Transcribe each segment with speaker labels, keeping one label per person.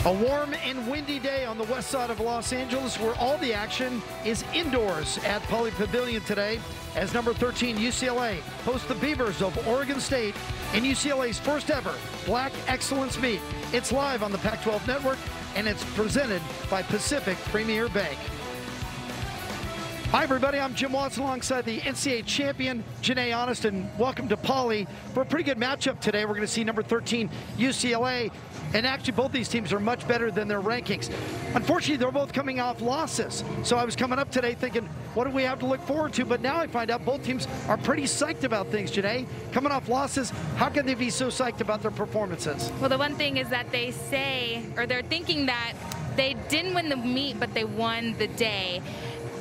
Speaker 1: A warm and windy day on the west side of Los Angeles, where all the action is indoors at Pauley Pavilion today, as number 13 UCLA hosts the Beavers of Oregon State in UCLA's first ever Black Excellence Meet. It's live on the Pac-12 Network, and it's presented by Pacific Premier Bank. Hi everybody, I'm Jim Watson alongside the NCAA champion Janae Honest, and welcome to Pauley for a pretty good matchup today. We're going to see number 13 UCLA, and actually both these teams are much better than their rankings. Unfortunately, they're both coming off losses, so I was coming up today thinking, what do we have to look forward to? But now I find out both teams are pretty psyched about things, Janae. Coming off losses, how can they be so psyched about their performances?
Speaker 2: Well, the one thing is that they say, or they're thinking that they didn't win the meet, but they won the day.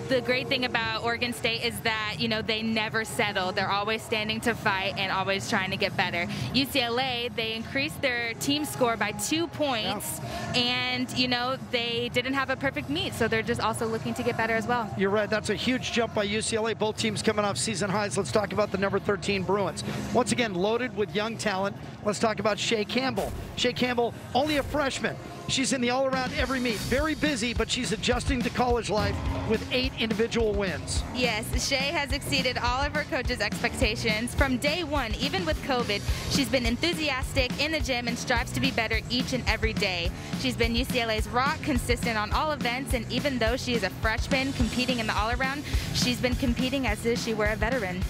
Speaker 2: The great thing about Oregon State is that, you know, they never settle. They're always standing to fight and always trying to get better. UCLA, they increased their team score by 2 points, and, you know, they didn't have a perfect meet, so they're just also looking to get better as well.
Speaker 1: You're right. That's a huge jump by UCLA. Both teams coming off season highs. Let's talk about the number 13 Bruins. Once again, loaded with young talent. Let's talk about Shea Campbell. Shea Campbell, only a freshman. She's in the all-around every meet. Very busy, but she's adjusting to college life with 8 individual wins.
Speaker 2: Yes, Shea has exceeded all of her coaches' expectations. From day one, even with COVID, she's been enthusiastic in the gym and strives to be better each and every day. She's been UCLA's rock, consistent on all events, and even though she is a freshman competing in the all-around, she's been competing as if she were a veteran.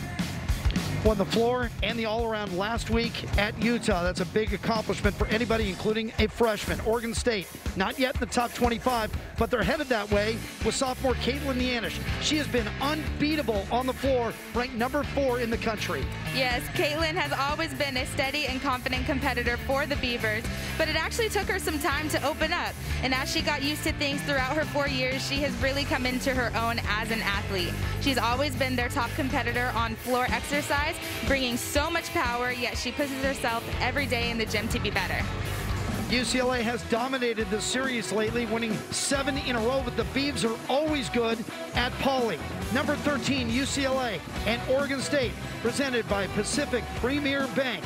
Speaker 1: Won the floor and the all-around last week at Utah. That's a big accomplishment for anybody, including a freshman. Oregon State, not yet in the top 25, but they're headed that way with sophomore Caitlin Nianish. She has been unbeatable on the floor, ranked number 4 in the country.
Speaker 2: Yes, Caitlin has always been a steady and confident competitor for the Beavers, but it actually took her some time to open up. And as she got used to things throughout her 4 years, she has really come into her own as an athlete. She's always been their top competitor on floor exercise, bringing so much power, yet she pushes herself every day in the gym to be better.
Speaker 1: UCLA has dominated the series lately, winning 7 in a row, but the Beavs are always good at Pauley. Number 13, UCLA and Oregon State, presented by Pacific Premier Bank.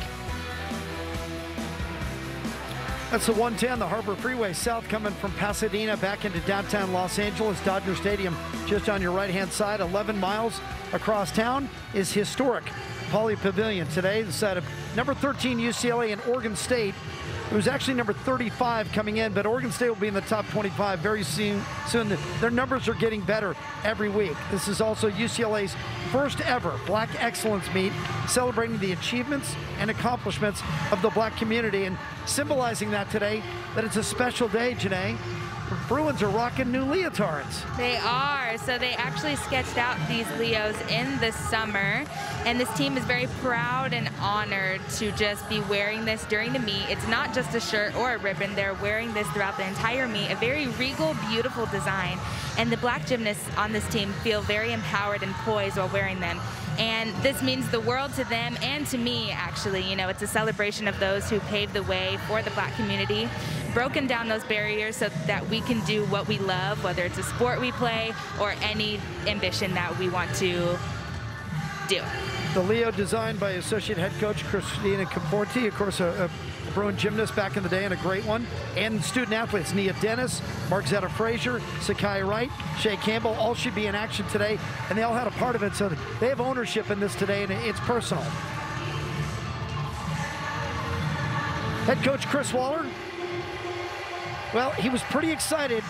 Speaker 1: That's the 110, the Harbor Freeway South, coming from Pasadena back into downtown Los Angeles. Dodger Stadium just on your right-hand side, 11 miles across town, is historic Pauley Pavilion today. The side of number 13 UCLA and Oregon State. It was actually number 35 coming in, but Oregon State will be in the top 25 very soon. Their numbers are getting better every week. This is also UCLA's first ever Black Excellence Meet, celebrating the achievements and accomplishments of the Black community, and symbolizing that today, that it's a special day, Janae. Bruins are rocking new leotards.
Speaker 2: They are. So they actually sketched out these Leos in the summer, and this team is very proud and honored to just be wearing this during the meet. It's not just a shirt or a ribbon. They're wearing this throughout the entire meet, a very regal, beautiful design. And the Black gymnasts on this team feel very empowered and poised while wearing them. And this means the world to them and to me, actually. You know, it's a celebration of those who paved the way for the Black community, broken down those barriers so that we can do what we love, whether it's a sport we play or any ambition that we want to do.
Speaker 1: The Leo, designed by Associate Head Coach Christina Conforti, of course, a Bruin gymnast back in the day and a great one, and student athletes Nia Dennis, Markzetta Frazier, Sakai Wright, Shea Campbell, all should be in action today, and they all had a part of it, so they have ownership in this today, and it's personal. Head coach Chris Waller, well, he was pretty excited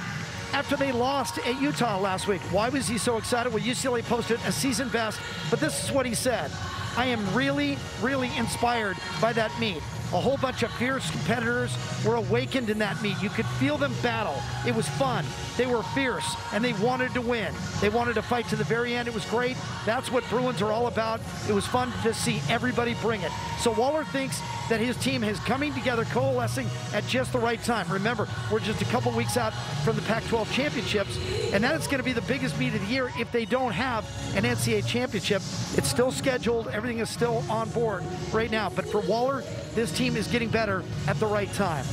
Speaker 1: after they lost at Utah last week. Why was he so excited? Well, UCLA posted a season best, but this is what he said: I am really, really inspired by that meet. A whole bunch of fierce competitors were awakened in that meet. You could feel them battle. It was fun. They were fierce, and they wanted to win. They wanted to fight to the very end. It was great. That's what Bruins are all about. It was fun to see everybody bring it. So Waller thinks that his team is coming together, coalescing at just the right time. Remember, we're just a couple weeks out from the Pac-12 championships, and that is going to be the biggest meet of the year if they don't have an NCAA championship. It's still scheduled. Everything is still on board right now. But for Waller, this team is getting better at the right time.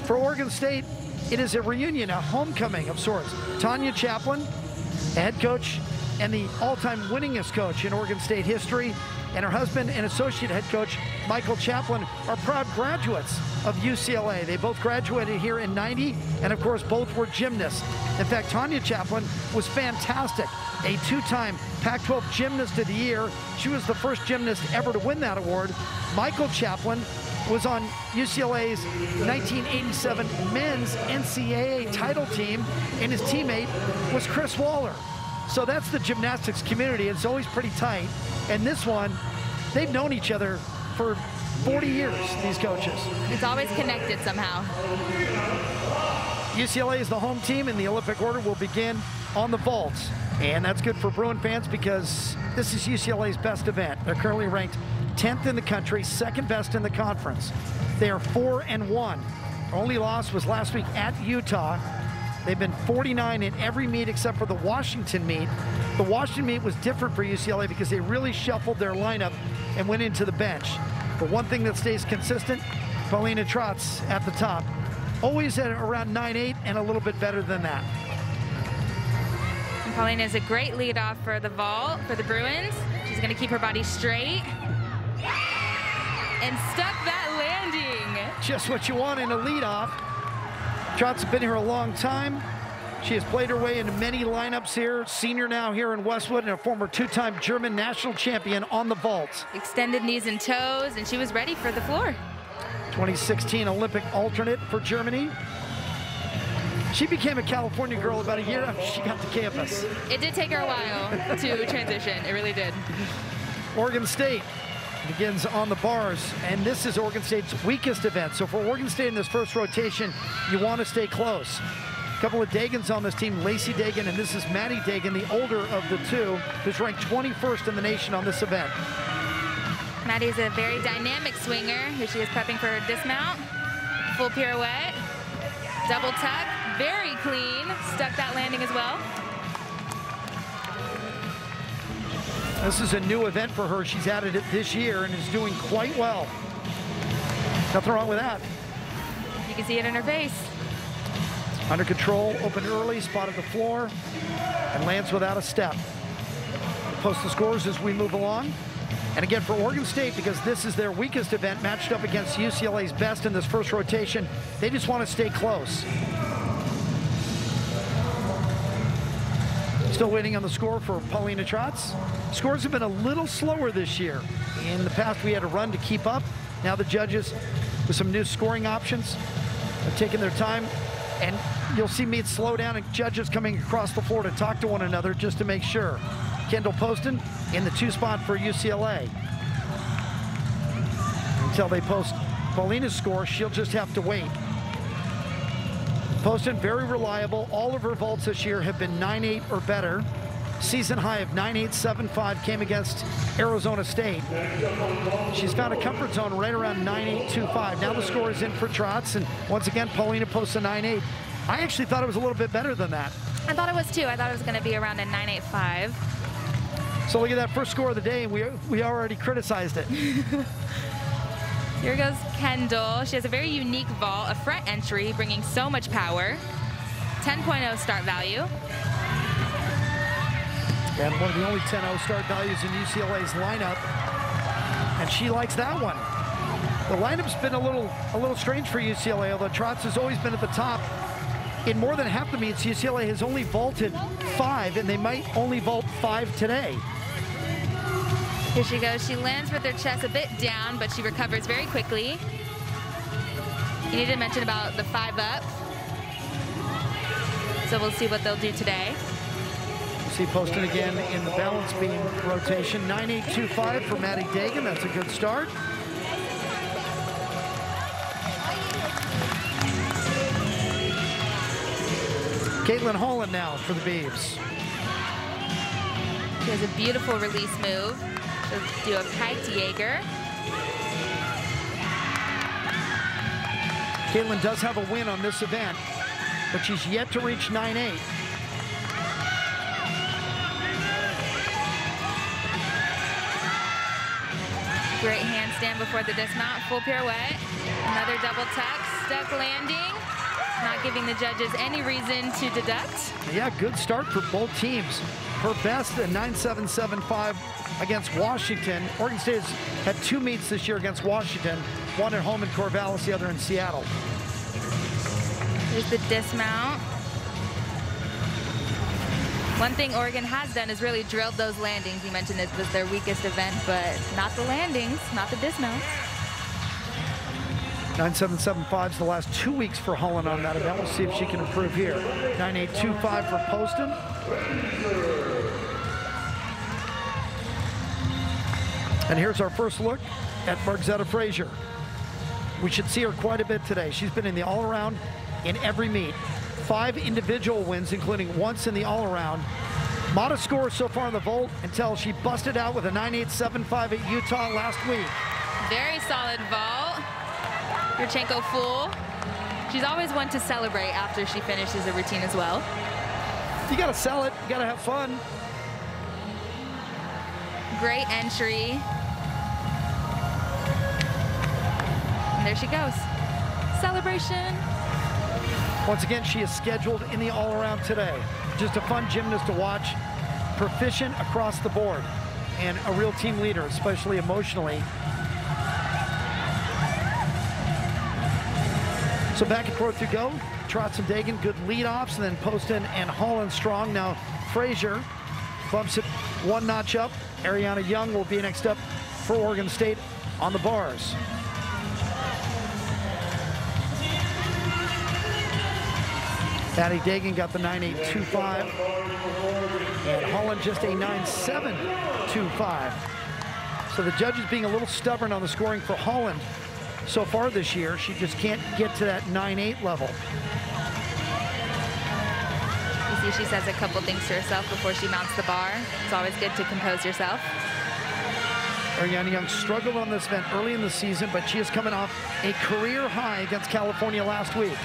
Speaker 1: For Oregon State, it is a reunion, a homecoming of sorts. Tanya Chaplin, a head coach and the all-time winningest coach in Oregon State history, and her husband and associate head coach Michael Chaplin are proud graduates of UCLA. They both graduated here in '90, and of course both were gymnasts. In fact, Tanya Chaplin was fantastic, a two-time Pac-12 Gymnast of the Year. She was the first gymnast ever to win that award. Michael Chaplin was on UCLA's 1987 men's NCAA title team, and his teammate was Chris Waller. So that's the gymnastics community. It's always pretty tight. And this one, they've known each other for 40 years, these coaches.
Speaker 2: It's always connected somehow.
Speaker 1: UCLA is the home team, and the Olympic order will begin on the vaults. And that's good for Bruin fans because this is UCLA's best event. They're currently ranked 10th in the country, second best in the conference. They are 4-1. Their only loss was last week at Utah. They've been 49 in every meet except for the Washington meet. The Washington meet was different for UCLA because they really shuffled their lineup and went into the bench. But one thing that stays consistent, Paulina Trotz at the top. Always at around 9-8 and a little bit better than that.
Speaker 2: And Paulina is a great leadoff for the vault, for the Bruins. She's going to keep her body straight. And stuck that landing.
Speaker 1: Just what you want in a leadoff. Trotz has been here a long time. She has played her way into many lineups here. Senior now here in Westwood and a former two-time German national champion on the vault.
Speaker 2: Extended knees and toes, and she was ready for the floor.
Speaker 1: 2016 Olympic alternate for Germany. She became a California girl about a year after she got to campus.
Speaker 2: It did take her a while to transition. It really did.
Speaker 1: Oregon State begins on the bars, and this is Oregon State's weakest event. So for Oregon State in this first rotation, you want to stay close. A couple of Dagans on this team, Lacey Dagan, and this is Maddie Dagan, the older of the two, who's ranked 21st in the nation on this event.
Speaker 2: Maddie is a very dynamic swinger who she is prepping for her dismount. Full pirouette, double tuck, very clean, stuck that landing as well.
Speaker 1: This is a new event for her. She's added it this year and is doing quite well. Nothing wrong with that.
Speaker 2: You can see it in her face.
Speaker 1: Under control, open early, spotted the floor, and lands without a step. We'll post the scores as we move along. And again, for Oregon State, because this is their weakest event, matched up against UCLA's best in this first rotation, they just want to stay close. Still waiting on the score for Paulina Trotz. Scores have been a little slower this year. In the past, we had to run to keep up. Now the judges, with some new scoring options, are taking their time. And you'll see meets slow down and judges coming across the floor to talk to one another just to make sure. Kendall Poston in the 2 spot for UCLA. Until they post Paulina's score, she'll just have to wait. Poston, very reliable. All of her vaults this year have been 9-8 or better. Season high of 9.875 came against Arizona State. She's found a comfort zone right around 9.825. Now the score is in for Trotz, and once again, Paulina posts a 9.8. I actually thought it was a little bit better than that.
Speaker 2: I thought it was too. I thought it was going to be around a 9.85.
Speaker 1: So look at that first score of the day, and we already criticized it.
Speaker 2: Here goes Kendall. She has a very unique vault, a front entry, bringing so much power. 10.0 start value.
Speaker 1: And one of the only 10.0 start values in UCLA's lineup. And she likes that one. The lineup's been a little strange for UCLA, although Trotz has always been at the top. In more than half the meets, UCLA has only vaulted 5, and they might only vault 5 today.
Speaker 2: Here she goes. She lands with her chest a bit down, but she recovers very quickly. You need to mention about the 5 up. So we'll see what they'll do today.
Speaker 1: See Poston again in the balance beam rotation. 9.825 for Maddie Dagan. That's a good start. Caitlin Holland now for the Beavs.
Speaker 2: She has a beautiful release move. She'll do a piked Jaeger.
Speaker 1: Caitlin does have a win on this event, but she's yet to reach 9.8.
Speaker 2: Great handstand before the dismount, full pirouette. Another double tuck, stuck landing. not giving the judges any reason to deduct.
Speaker 1: Yeah, good start for both teams. Her best, a 9.775 against Washington. Oregon State has had 2 meets this year against Washington, one at home in Corvallis, the other in Seattle.
Speaker 2: Here's the dismount. One thing Oregon has done is really drilled those landings. You mentioned this was their weakest event, but not the landings, not the dismounts.
Speaker 1: 9.775 is the last 2 weeks for Holland on that event. We'll see if she can improve here. 9.825 for Poston. And here's our first look at Margzetta Frazier. We should see her quite a bit today. She's been in the all-around in every meet. 5 individual wins, including once in the all-around. Modest score so far in the vault until she busted out with a 9.875 at Utah last week.
Speaker 2: Very solid vault. Yurchenko full. She's always one to celebrate after she finishes a routine as well.
Speaker 1: You gotta sell it, you gotta have fun.
Speaker 2: Great entry. And there she goes. Celebration.
Speaker 1: Once again, she is scheduled in the all-around today. Just a fun gymnast to watch, proficient across the board, and a real team leader, especially emotionally. So back and forth to go. Trotz and Dagan, good lead-offs, and then Poston and Holland strong. Now Frazier bumps it 1 notch up. Ariana Young will be next up for Oregon State on the bars. Patty Dagan got the 9.825, and Holland just a 9.725. So the judges being a little stubborn on the scoring for Holland so far this year. She just can't get to that 9.8 level.
Speaker 2: You see she says a couple things to herself before she mounts the bar. It's always good to compose yourself.
Speaker 1: Ariana Young struggled on this event early in the season, but she is coming off a career high against California last week.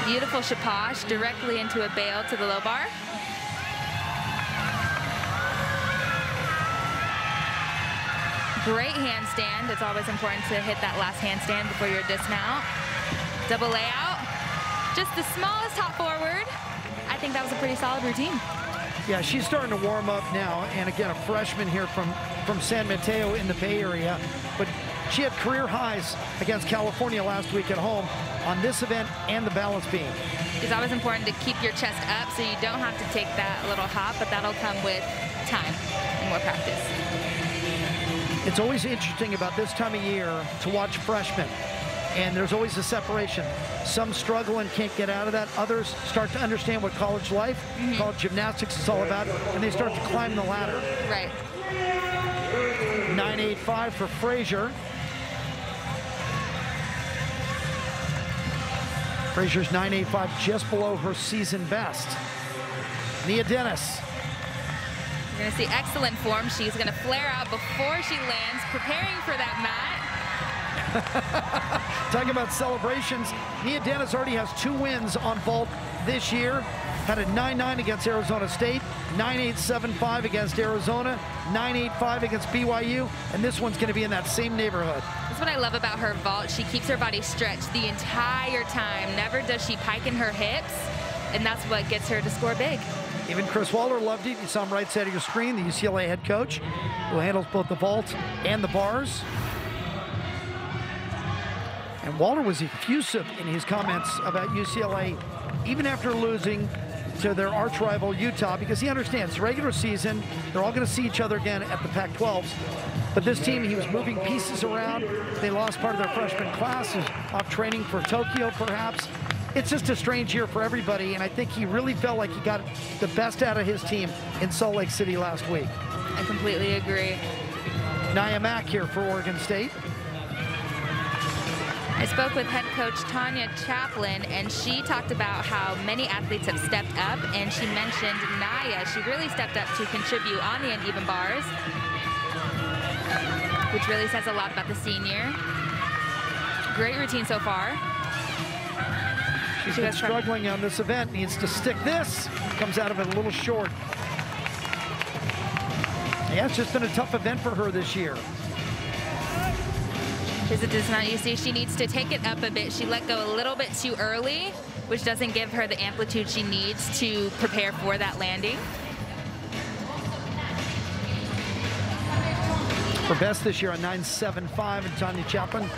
Speaker 2: Beautiful chapache directly into a bail to the low bar. Great handstand. It's always important to hit that last handstand before your dismount. Double layout. Just the smallest hop forward. I think that was a pretty solid routine.
Speaker 1: Yeah, she's starting to warm up now. And again, a freshman here from San Mateo in the Bay Area. But she had career highs against California last week at home on this event and the balance beam.
Speaker 2: It's always important to keep your chest up so you don't have to take that little hop, but that'll come with time and more practice.
Speaker 1: It's always interesting about this time of year to watch freshmen, and there's always a separation. Some struggle and can't get out of that. Others start to understand what college life, college gymnastics is all about, and they start to climb the ladder.
Speaker 2: Right.
Speaker 1: 9.85 for Frazier. Frazier's 9.85 just below her season best. Nia Dennis.
Speaker 2: You're going to see excellent form. She's going to flare out before she lands, preparing for that mat.
Speaker 1: Talking about celebrations, Nia Dennis already has 2 wins on vault this year. Had a 9.9 against Arizona State, 9.875 against Arizona, 9.85 against BYU, and this one's going to be in that same neighborhood.
Speaker 2: That's what I love about her vault. She keeps her body stretched the entire time. Never does she pike in her hips, and that's what gets her to score big.
Speaker 1: Even Chris Waller loved it. You saw him right side of your screen, the UCLA head coach, who handles both the vault and the bars. And Waller was effusive in his comments about UCLA, even after losing to their arch rival Utah, because he understands regular season, they're all going to see each other again at the Pac-12s. But this team, he was moving pieces around. They lost part of their freshman class, off training for Tokyo, perhaps. It's just a strange year for everybody, and I think he really felt like he got the best out of his team in Salt Lake City last week.
Speaker 2: I completely agree.
Speaker 1: Nia Mack here for Oregon State.
Speaker 2: I spoke with head coach Tanya Chaplin, and she talked about how many athletes have stepped up, and she mentioned Nia. She really stepped up to contribute on the uneven bars, which really says a lot about the senior. Great routine so far.
Speaker 1: She's been struggling on this event, needs to stick this. Comes out of it a little short. Yeah, it's just been a tough event for her this year.
Speaker 2: Here's a dismount. You see she needs to take it up a bit. She let go a little bit too early, which doesn't give her the amplitude she needs to prepare for that landing.
Speaker 1: Her best this year on 9.75, and Tanya Chaplin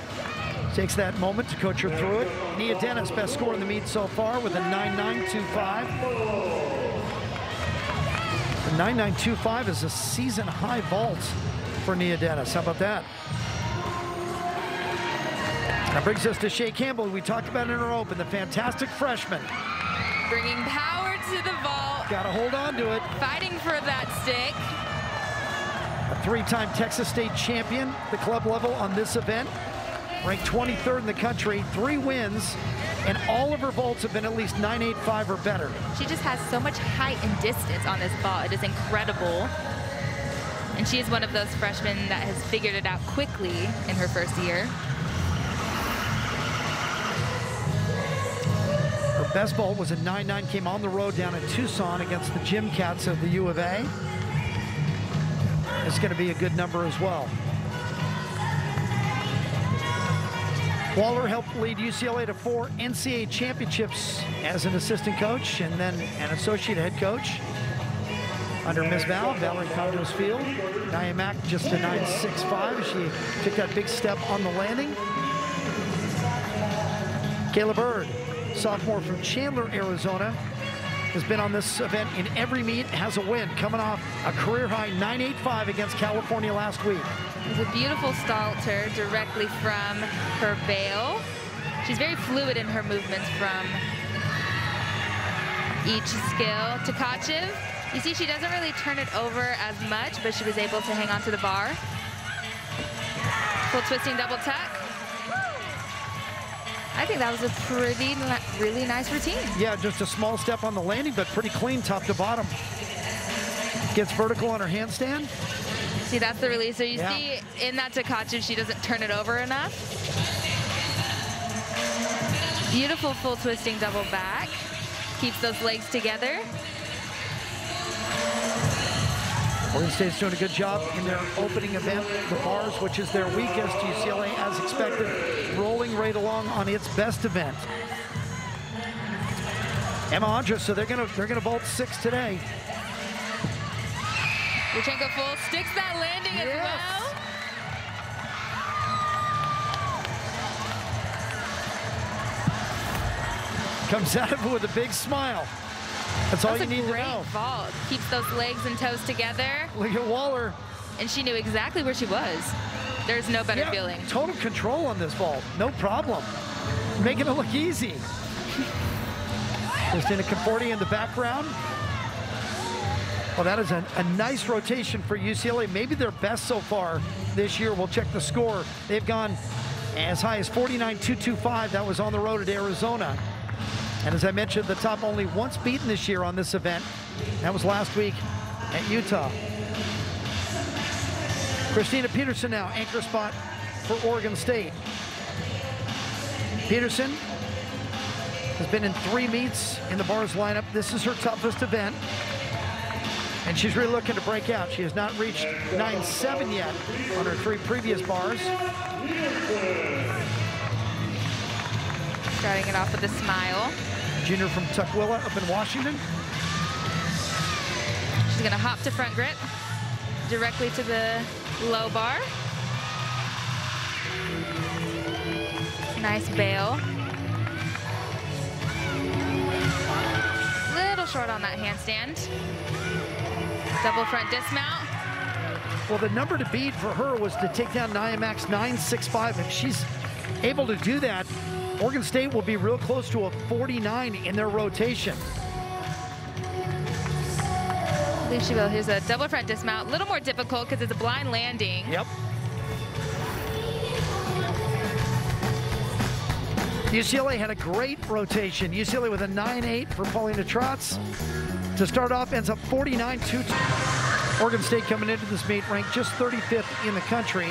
Speaker 1: takes that moment to coach her through it. Nia Dennis, best score in the meet so far with a 9.925. The 9.925 is a season high vault for Nia Dennis. How about that? That brings us to Shea Campbell, who we talked about in her open, the fantastic freshman.
Speaker 2: Bringing power to the vault.
Speaker 1: Got to hold on to it.
Speaker 2: Fighting for that stick.
Speaker 1: A three-time Texas State champion, the club level on this event. Ranked 23rd in the country, 3 wins, and all of her vaults have been at least 9.85 or better.
Speaker 2: She just has so much height and distance on this vault. It is incredible. And she is one of those freshmen that has figured it out quickly in her first year.
Speaker 1: Her best vault was a 9.9, came on the road down in Tucson against the Gym Cats of the U of A. It's going to be a good number as well. Waller helped lead UCLA to 4 NCAA championships as an assistant coach and then an associate head coach under Ms. Valerie Condos Field. Nia Mack just a 9.65. She took that big step on the landing. Kayla Bird, sophomore from Chandler, Arizona, has been on this event in every meet, has a win, coming off a career-high 9.85 against California last week.
Speaker 2: It was a beautiful stalter directly from her bail. She's very fluid in her movements from each skill. Tkachev, you see she doesn't really turn it over as much, but she was able to hang on to the bar. Full twisting double tuck. I think that was a really nice routine.
Speaker 1: Yeah, just a small step on the landing, but pretty clean top to bottom. Gets vertical on her handstand.
Speaker 2: See, that's the release. So you see in that Tkachev, she doesn't turn it over enough. Beautiful full twisting double back. Keeps those legs together.
Speaker 1: Oregon State's doing a good job in their opening event, the bars, which is their weakest. UCLA, as expected, rolling right along on its best event. Emma Andres, so they're gonna vault 6 today.
Speaker 2: Yurchenko full sticks that landing as well.
Speaker 1: Comes out of it with a big smile. That's all you need to know.
Speaker 2: That's a great vault. Keeps those legs and toes together.
Speaker 1: Look at Waller.
Speaker 2: And she knew exactly where she was. There's no better feeling.
Speaker 1: Total control on this vault. No problem. Making it look easy. Christina Conforti in the background. Well, that is a nice rotation for UCLA. Maybe their best so far this year. We'll check the score. They've gone as high as 49.225. That was on the road at Arizona. And as I mentioned, the top only once beaten this year on this event. That was last week at Utah. Christina Peterson now, anchor spot for Oregon State. Peterson has been in 3 meets in the bars lineup. This is her toughest event. And she's really looking to break out. She has not reached 9.7 yet on her 3 previous bars.
Speaker 2: Starting it off with a smile.
Speaker 1: Junior from Tukwila up in Washington.
Speaker 2: She's gonna hop to front grip, directly to the low bar. Nice bail. Little short on that handstand. Double front dismount.
Speaker 1: Well, the number to beat for her was to take down Nia Mack's 9.65. If she's able to do that, Oregon State will be real close to a 49 in their rotation.
Speaker 2: I believe she will. Here's a double front dismount. A little more difficult because it's a blind landing.
Speaker 1: Yep. UCLA had a great rotation. UCLA with a 9.8 for Paulina Trotz. To start off, ends up 49.2. Oregon State coming into this meet ranked just 35th in the country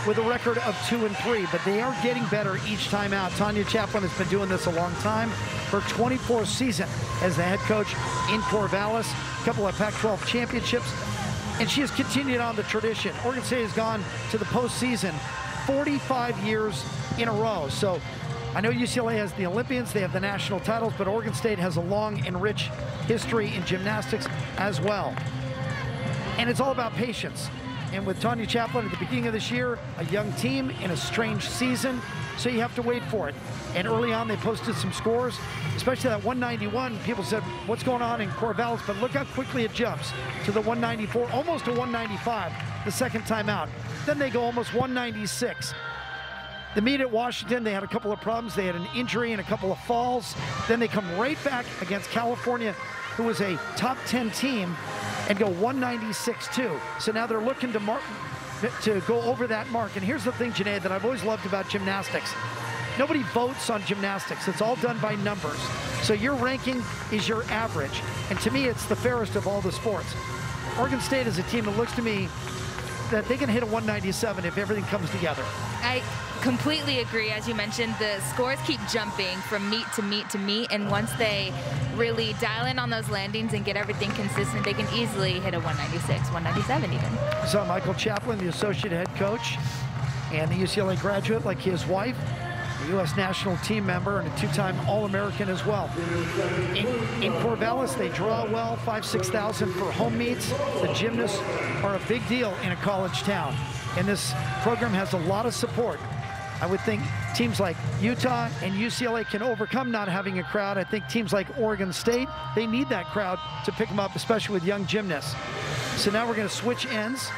Speaker 1: with a record of 2-3, but they are getting better each time out. Tanya Chaplin has been doing this a long time. Her 24th season as the head coach in Corvallis, a couple of Pac-12 championships, and she has continued on the tradition. Oregon State has gone to the postseason 45 years in a row. So I know UCLA has the Olympians, they have the national titles, but Oregon State has a long and rich history in gymnastics as well. And it's all about patience. And with Tanya Chaplin at the beginning of this year, a young team in a strange season, so you have to wait for it. And early on, they posted some scores, especially that 191. People said, what's going on in Corvallis? But look how quickly it jumps to the 194, almost to 195 the second time out. Then they go almost 196. The meet at Washington, they had a couple of problems. They had an injury and a couple of falls. Then they come right back against California, who was a top 10 team, and go 196-2. So now they're looking to go over that mark. And here's the thing, Janae, that I've always loved about gymnastics. Nobody votes on gymnastics. It's all done by numbers. So your ranking is your average. And to me, it's the fairest of all the sports. Oregon State is a team that looks to me that they can hit a 197 if everything comes together.
Speaker 2: I completely agree. As you mentioned, the scores keep jumping from meet to meet to meet, and once they really dial in on those landings and get everything consistent, they can easily hit a 196, 197 even.
Speaker 1: So Michael Chaplin, the associate head coach and the UCLA graduate, like his wife, a U.S. national team member and a two-time All-American as well. In Corvallis, they draw well, 5,000–6,000 for home meets. The gymnasts are a big deal in a college town, and this program has a lot of support. I would think teams like Utah and UCLA can overcome not having a crowd. I think teams like Oregon State, they need that crowd to pick them up, especially with young gymnasts. So now we're going to switch ends,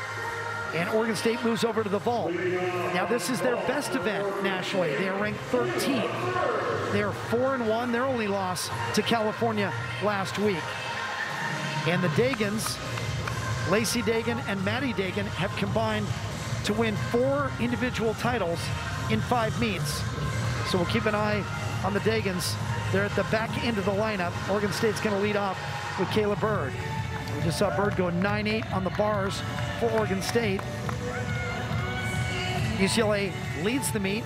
Speaker 1: and Oregon State moves over to the vault. Now this is their best event nationally. They are ranked 13th. They are 4-1. Their only loss to California last week. And the Dagans, Lacey Dagan and Maddie Dagan, have combined to win 4 individual titles in 5 meets. So we'll keep an eye on the Dagans. They're at the back end of the lineup. Oregon State's going to lead off with Kayla Bird. We just saw Bird go 9-8 on the bars for Oregon State. UCLA leads the meet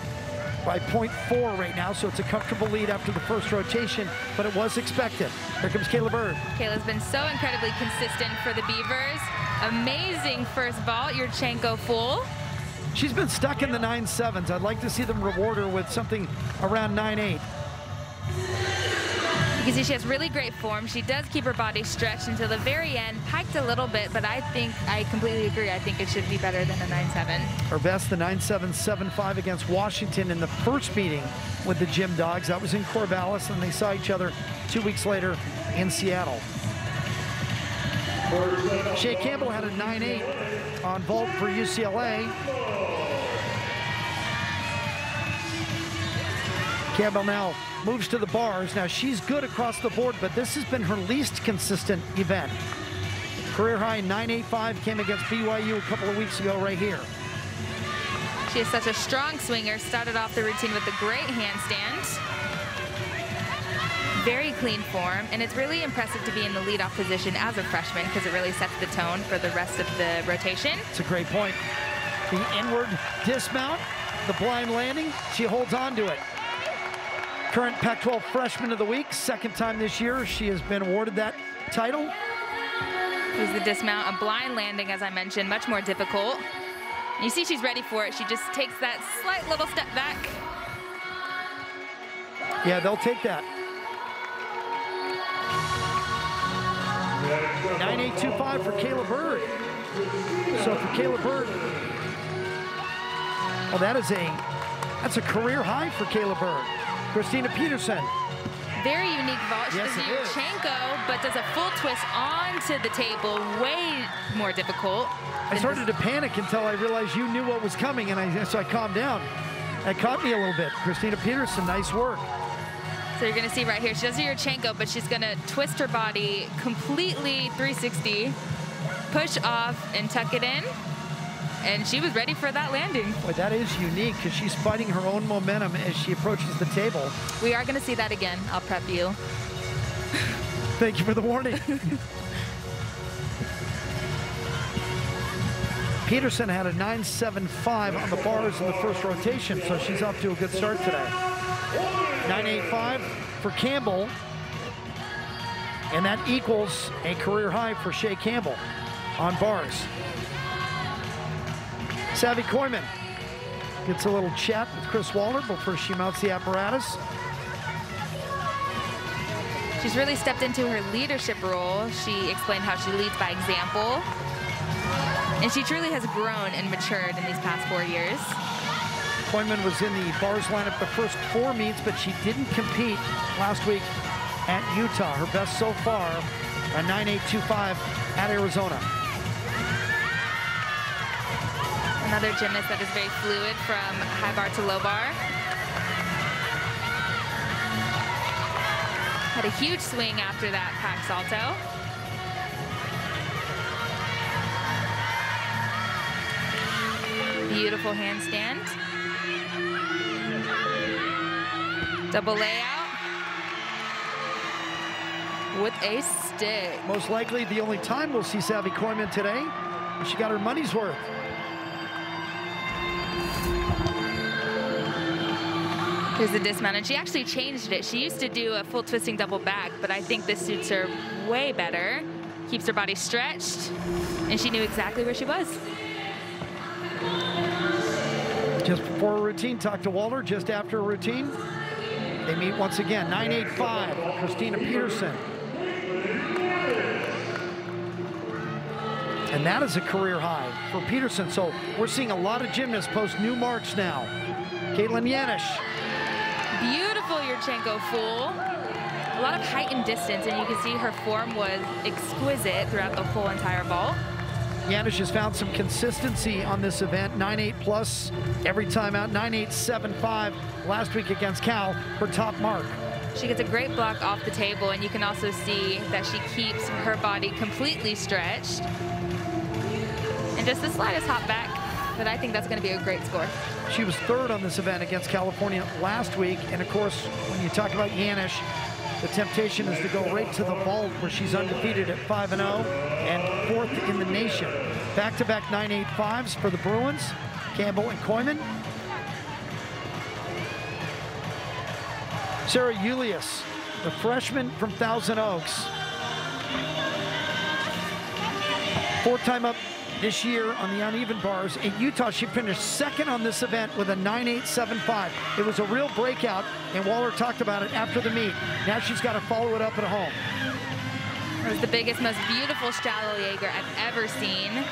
Speaker 1: by 0.4 right now, so it's a comfortable lead after the first rotation, but it was expected. Here comes Kayla Bird.
Speaker 2: Kayla's been so incredibly consistent for the Beavers. Amazing first vault, Yurchenko full.
Speaker 1: She's been stuck in the 9.7s. I'd like to see them reward her with something around 9.8.
Speaker 2: You can see she has really great form. She does keep her body stretched until the very end, hiked a little bit, but I completely agree. I think it should be better than a 9.7.
Speaker 1: Her best, the 9.775 against Washington in the first meeting with the Gym Dogs. That was in Corvallis, and they saw each other 2 weeks later in Seattle. Shea Campbell had a 9.8 on vault for UCLA. Campbell now moves to the bars. Now she's good across the board, but this has been her least consistent event. Career high 9.85 came against BYU a couple of weeks ago right here.
Speaker 2: She is such a strong swinger. Started off the routine with a great handstand. Very clean form, and it's really impressive to be in the leadoff position as a freshman because it really sets the tone for the rest of the rotation.
Speaker 1: It's a great point. The inward dismount, the blind landing, she holds on to it. Current Pac-12 Freshman of the Week, second time this year she has been awarded that title.
Speaker 2: Here's the dismount, a blind landing, as I mentioned, much more difficult. You see she's ready for it. She just takes that slight little step back.
Speaker 1: Yeah, they'll take that. 9.825 for Kayla Bird. So for Kayla Bird, well, that's a career high for Kayla Bird. Christina Peterson.
Speaker 2: Very unique vault. She does a Yurchenko, but does a full twist onto the table. Way more difficult.
Speaker 1: I started to panic until I realized you knew what was coming, and so I calmed down. That caught me a little bit. Christina Peterson, nice work.
Speaker 2: So you're going to see right here, she does a Yurchenko, but she's going to twist her body completely 360, push off, and tuck it in. And she was ready for that landing.
Speaker 1: Boy, that is unique because she's fighting her own momentum as she approaches the table.
Speaker 2: We are going to see that again. I'll prep you.
Speaker 1: Thank you for the warning. Peterson had a 9.75 on the bars in the first rotation, so she's off to a good start today. 9.85 for Campbell, and that equals a career high for Shea Campbell on bars. Savvy Koyman Gets a little chat with Chris Waller before she mounts the apparatus.
Speaker 2: She's really stepped into her leadership role. She explained how she leads by example. And she truly has grown and matured in these past 4 years.
Speaker 1: Koyman was in the bars lineup the first 4 meets, but she didn't compete last week at Utah. Her best so far, a 9.825 at Arizona.
Speaker 2: Another gymnast that is very fluid from high bar to low bar. Had a huge swing after that pack salto. Beautiful handstand. Double layout with a stick.
Speaker 1: Most likely the only time we'll see Savvy Koyman today. She got her money's worth.
Speaker 2: Here's the dismount, and she actually changed it. She used to do a full twisting double back, but I think this suits her way better. Keeps her body stretched, and she knew exactly where she was.
Speaker 1: Just before a routine, talk to Waller. Just after a routine, they meet once again. 9.85, Christina Peterson. And that is a career high for Peterson. So we're seeing a lot of gymnasts post new marks now. Caitlin Yanish.
Speaker 2: Beautiful Yurchenko full. A lot of height and distance, and you can see her form was exquisite throughout the whole entire vault.
Speaker 1: Yanish has found some consistency on this event. 9.8 plus every time out. 9.875 last week against Cal, her top mark.
Speaker 2: She gets a great block off the table, and you can also see that she keeps her body completely stretched. And just the slightest hop back, but I think that's going to be a great score.
Speaker 1: She was third on this event against California last week. And of course, when you talk about Yanish, the temptation is to go right to the vault where she's undefeated at 5-0 and fourth in the nation. Back-to-back 9.85s for the Bruins, Campbell and Koyman. Sarah Julius, the freshman from Thousand Oaks. 4-time up this year on the uneven bars. In Utah, she finished second on this event with a 9.875. It was a real breakout, and Waller talked about it after the meet. Now she's got to follow it up at home.
Speaker 2: It was the biggest, most beautiful Stahljager I've ever seen.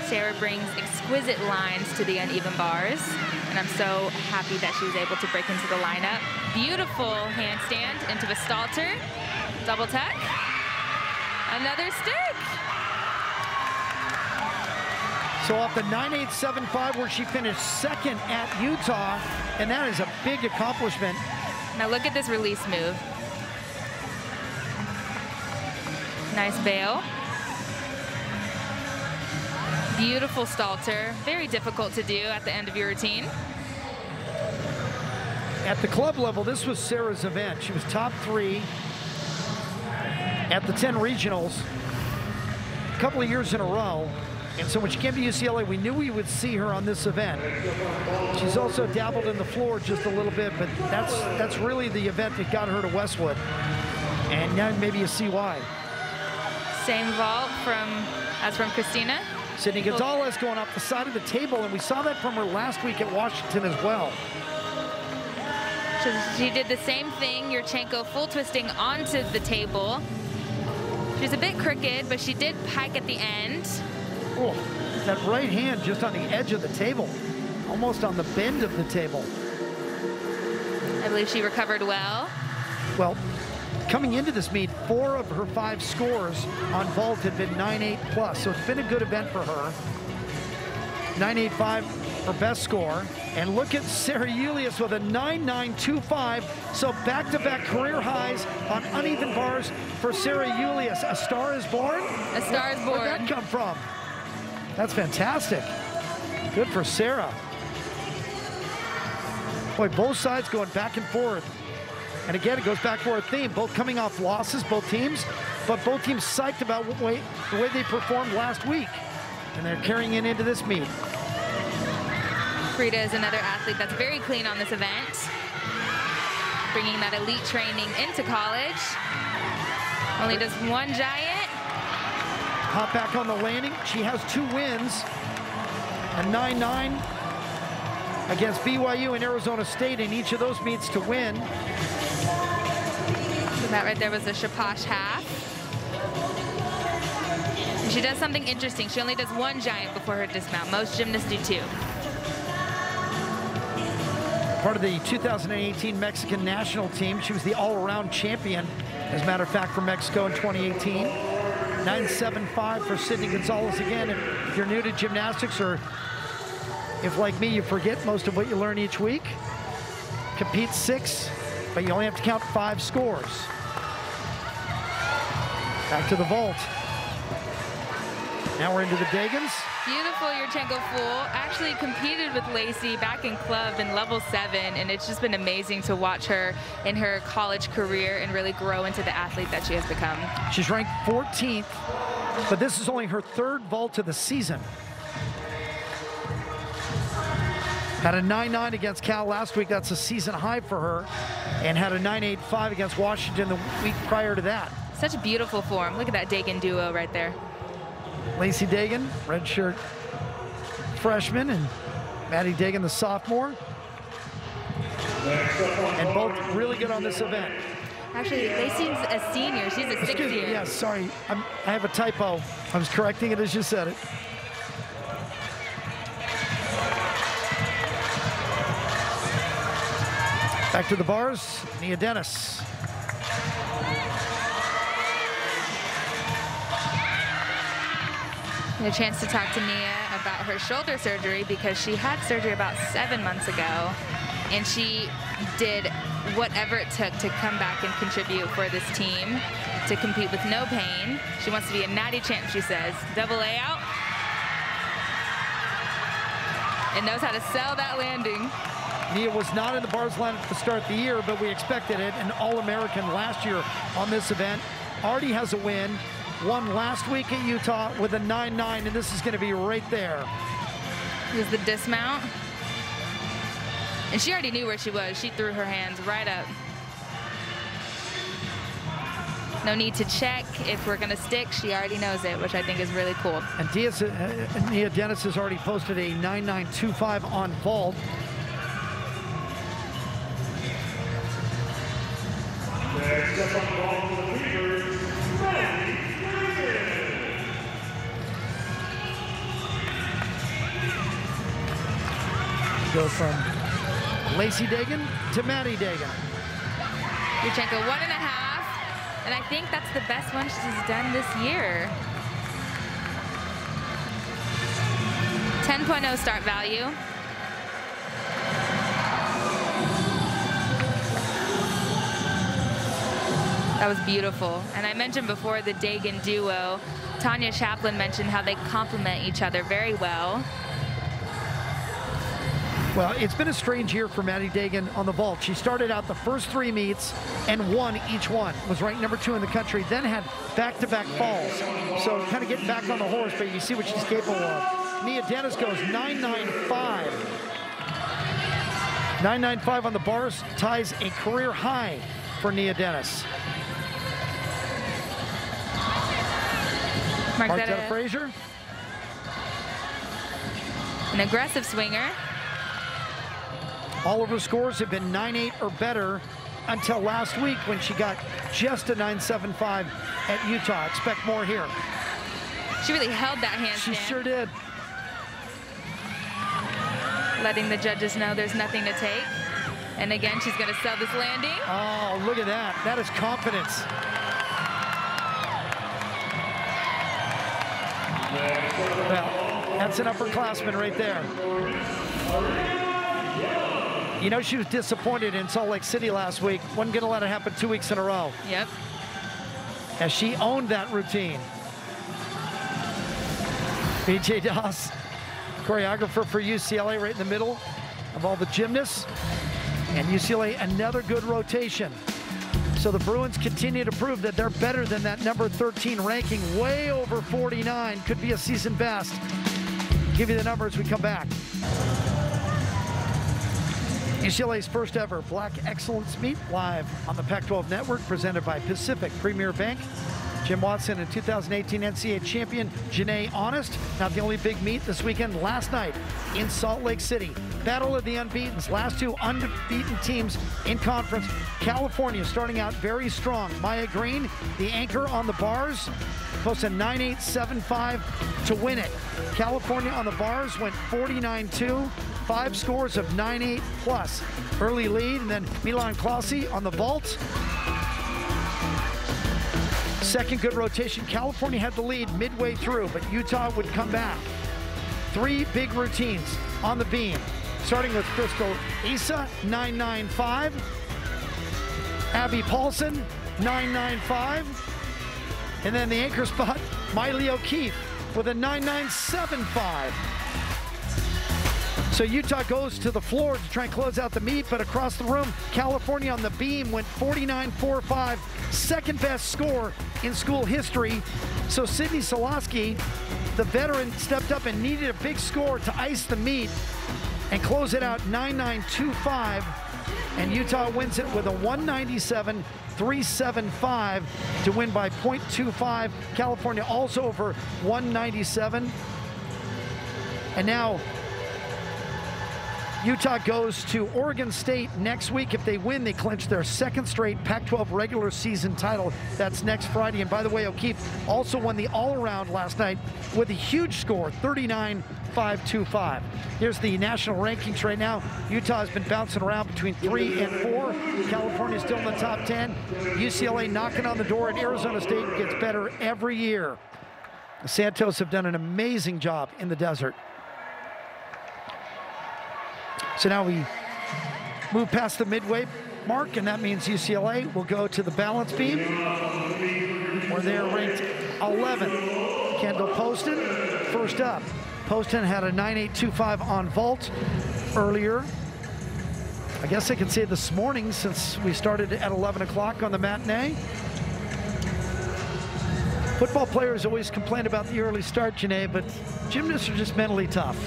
Speaker 2: Sarah brings exquisite lines to the uneven bars, and I'm so happy that she was able to break into the lineup. Beautiful handstand into a Stalter, double tuck, another stick.
Speaker 1: So off the 9.875 where she finished second at Utah, and that is a big accomplishment.
Speaker 2: Now look at this release move. Nice bail. Beautiful Stalter. Very difficult to do at the end of your routine.
Speaker 1: At the club level, this was Sarah's event. She was top 3 at the 10 regionals a couple of years in a row. And so when she came to UCLA, we knew we would see her on this event. She's also dabbled in the floor just a little bit, but that's really the event that got her to Westwood. And now maybe you see why.
Speaker 2: Same vault as from Christina.
Speaker 1: Sydney Gonzalez going up the side of the table, and we saw that from her last week at Washington as well.
Speaker 2: So she did the same thing, Yurchenko full twisting onto the table. She was a bit crooked, but she did pike at the end.
Speaker 1: Oh, that right hand just on the edge of the table, almost on the bend of the table.
Speaker 2: I believe she recovered well.
Speaker 1: Well, coming into this meet, 4 of her 5 scores on vault had been 9.8 plus, so it's been a good event for her. 9.85 her best score. And look at Sarah Julius with a 9.925, so back-to-back career highs on uneven bars for Sarah Julius. A star is born?
Speaker 2: A star is born.
Speaker 1: Where'd that come from? That's fantastic. Good for Sarah. Boy, both sides going back and forth. And again, it goes back to our theme, both coming off losses, both teams, but both teams psyched about the way they performed last week. And they're carrying it into this meet.
Speaker 2: Frida is another athlete that's very clean on this event, bringing that elite training into college. Only does 1 giant.
Speaker 1: Hop back on the landing. She has 2 wins, a 9.9 against BYU and Arizona State in each of those meets to win.
Speaker 2: So that right there was a Shaposh half. And she does something interesting. She only does one giant before her dismount. Most gymnasts do two.
Speaker 1: Part of the 2018 Mexican national team. She was the all-around champion, as a matter of fact, for Mexico in 2018. 9.75 for Sydney Gonzalez again. If you're new to gymnastics, or if, like me, you forget most of what you learn each week, compete 6, but you only have to count 5 scores. Back to the vault. Now we're into the Dagans.
Speaker 2: Beautiful Yurchenko full. Actually competed with Lacey back in club in level 7, and it's just been amazing to watch her in her college career and really grow into the athlete that she has become.
Speaker 1: She's ranked 14th, but this is only her 3rd vault of the season. Had a 9.9 against Cal last week. That's a season high for her, and had a 9.85 against Washington the week prior to that.
Speaker 2: Such a beautiful form. Look at that Dagan duo right there.
Speaker 1: Lacey Dagan, redshirt freshman, and Maddie Dagan, the sophomore. And both really good on this event.
Speaker 2: Actually, Lacey's a senior. She's a 6th year.
Speaker 1: Yeah, sorry. I have a typo. I was correcting it as you said it. Back to the bars, Nia Dennis.
Speaker 2: A chance to talk to Nia about her shoulder surgery, because she had surgery about 7 months ago, and she did whatever it took to come back and contribute for this team, to compete with no pain. She wants to be a natty champ, she says. Double A out. And knows how to sell that landing.
Speaker 1: Nia was not in the bars lineup to start the year, but we expected it. An All-American last year on this event. Already has a win. Won last week at Utah with a 9.9, and this is going to be right there.
Speaker 2: Here's the dismount. And she already knew where she was. She threw her hands right up. No need to check if we're going to stick. She already knows it, which I think is really cool.
Speaker 1: And Nia Dennis has already posted a 9.925 on vault.
Speaker 3: Next up on vault for the Beavers,
Speaker 1: Go from Lacey Dagan to Maddie Dagan.
Speaker 2: Yurchenko 1.5, and I think that's the best one she's done this year. 10.0 start value. That was beautiful. And I mentioned before the Dagan duo. Tanya Chaplin mentioned how they complement each other very well.
Speaker 1: Well, it's been a strange year for Maddie Dagan on the vault. She started out the first 3 meets and won each one. Was ranked number 2 in the country, then had back-to-back falls. So kind of getting back on the horse, but you see what she's capable of. Nia Dennis goes 9.95. 9.95 on the bars, ties a career high for Nia Dennis. Marquetta Frazier.
Speaker 2: An aggressive swinger.
Speaker 1: All of her scores have been 9.8 or better until last week when she got just a 9.75 at Utah. Expect more here.
Speaker 2: She really held that handstand.
Speaker 1: She sure did.
Speaker 2: Letting the judges know there's nothing to take. And again, she's going to sell this landing.
Speaker 1: Oh, look at that. That is confidence. Well, that's an upperclassman right there. You know, she was disappointed in Salt Lake City last week. Wasn't going to let it happen 2 weeks in a row.
Speaker 2: Yep.
Speaker 1: As she owned that routine. BJ Doss, choreographer for UCLA, right in the middle of all the gymnasts. And UCLA, another good rotation. So the Bruins continue to prove that they're better than that number 13 ranking, way over 49. Could be a season best. Give you the number as we come back. UCLA's first ever Black Excellence Meet live on the Pac-12 Network, presented by Pacific Premier Bank. Jim Watson and 2018 NCAA champion Janae Honest. Not the only big meet this weekend. Last night in Salt Lake City, battle of the unbeatens. Last two unbeaten teams in conference. California starting out very strong. Maya Green, the anchor on the bars, posted 9.875 to win it. California on the bars went 49-2. 5 scores of 9.8 plus. Early lead, and then Milan Klasi on the vault. Second good rotation. California had the lead midway through, but Utah would come back. 3 big routines on the beam. Starting with Crystal Issa, 9.95. Abby Paulson, 9.95. And then the anchor spot, Miley O'Keefe with a 9.975. So Utah goes to the floor to try and close out the meet, but across the room, California on the beam went 49.45, second best score in school history. So Sydney Solosky, the veteran, stepped up and needed a big score to ice the meet and close it out 9.925, and Utah wins it with a 197.375 to win by 0.25. California also over 197. And now Utah goes to Oregon State next week. If they win, they clinch their second straight Pac-12 regular season title. That's next Friday. And by the way, O'Keefe also won the all-around last night with a huge score, 39.525. Here's the national rankings right now. Utah has been bouncing around between 3 and 4. California still in the top 10. UCLA knocking on the door, and Arizona State gets better every year. The Santos have done an amazing job in the desert. So now we move past the midway mark, and that means UCLA will go to the balance beam, where they're ranked 11th. Kendall Poston, first up. Poston had a 9.825 on vault earlier. I guess I can say this morning, since we started at 11 o'clock on the matinee. Football players always complain about the early start, Janae, but gymnasts are just mentally tough.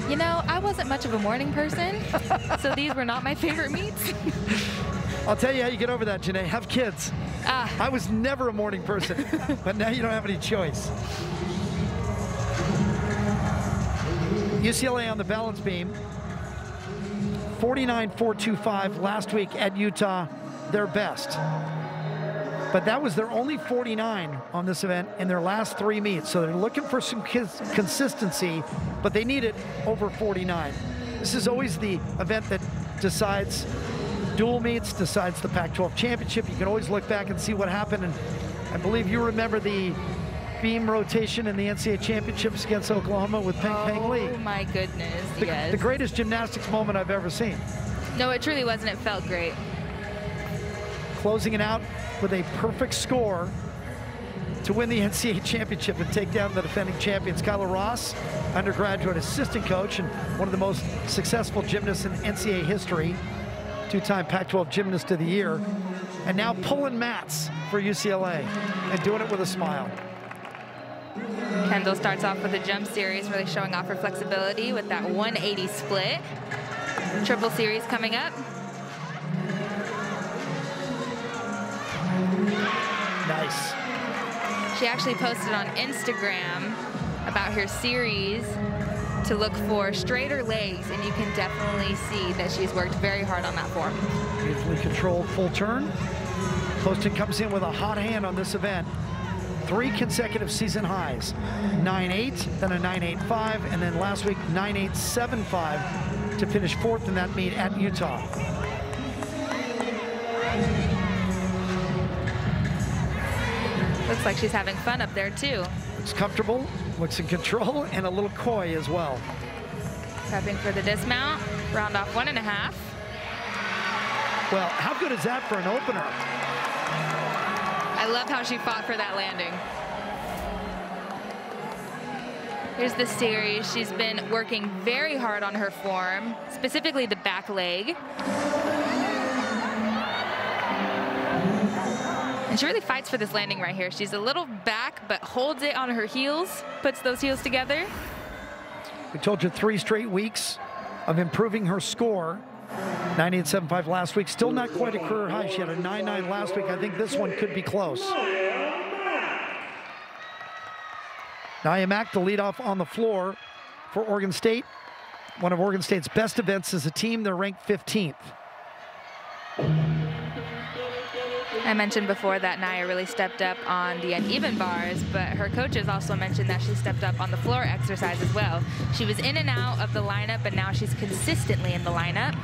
Speaker 2: You know, I wasn't much of a morning person, so these were not my favorite meets.
Speaker 1: I'll tell you how you get over that, Janae. Have kids. I was never a morning person, but now you don't have any choice. UCLA on the balance beam, 49.425 last week at Utah, their best. But that was their only 49 on this event in their last 3 meets. So they're looking for some consistency, but they need it over 49. This is always the event that decides dual meets, decides the Pac-12 championship. You can always look back and see what happened. And I believe you remember the beam rotation in the NCAA championships against Oklahoma with Peng Lee.
Speaker 2: Oh my goodness, yes.
Speaker 1: The greatest gymnastics moment I've ever seen.
Speaker 2: No, it truly wasn't. It felt great.
Speaker 1: Closing it out with a perfect score to win the NCAA championship and take down the defending champions. Kyla Ross, undergraduate assistant coach and one of the most successful gymnasts in NCAA history, 2-time Pac-12 Gymnast of the Year, and now pulling mats for UCLA and doing it with a smile.
Speaker 2: Kendall starts off with a jump series, really showing off her flexibility with that 180 split. Triple series coming up.
Speaker 1: Nice.
Speaker 2: She actually posted on Instagram about her series to look for straighter legs, and you can definitely see that she's worked very hard on that form.
Speaker 1: Beautifully controlled full turn. Poston comes in with a hot hand on this event. 3 consecutive season highs. 9.8, then a 9.85, and then last week 9.875 to finish 4th in that meet at Utah.
Speaker 2: Looks like she's having fun up there too.
Speaker 1: Looks comfortable, looks in control, and a little coy as well.
Speaker 2: Prepping for the dismount, round off 1.5.
Speaker 1: Well, how good is that for an opener?
Speaker 2: I love how she fought for that landing. Here's the series. She's been working very hard on her form, specifically the back leg. And she really fights for this landing right here. She's a little back, but holds it on her heels, puts those heels together.
Speaker 1: We told you 3 straight weeks of improving her score. 9.875 last week, still not quite a career high. She had a 9.9 last week. I think this one could be close. Nia Mack, the leadoff on the floor for Oregon State. one of Oregon State's best events as a team. They're ranked 15th.
Speaker 2: I mentioned before that Naya really stepped up on the uneven bars, but her coaches also mentioned that she stepped up on the floor exercise as well. She was in and out of the lineup, but now she's consistently in the lineup.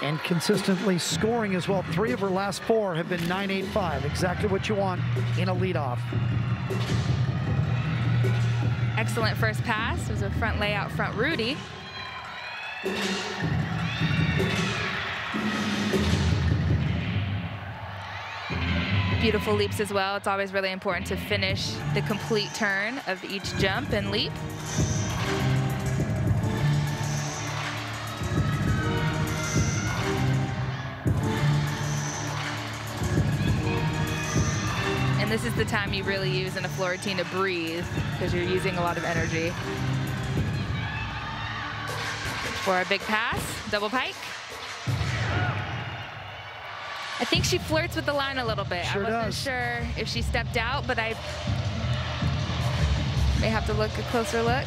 Speaker 1: And consistently scoring as well. 3 of her last 4 have been 9.85, exactly what you want in a leadoff.
Speaker 2: Excellent first pass. It was a front layout, front Rudy. Beautiful leaps as well. It's always really important to finish the complete turn of each jump and leap. And this is the time you really use in a floor routine to breathe, because you're using a lot of energy. For a big pass, double pike. I think she flirts with the line a little bit.
Speaker 1: Sure
Speaker 2: I wasn't
Speaker 1: does.
Speaker 2: sure if she stepped out, but I may have to look a closer look.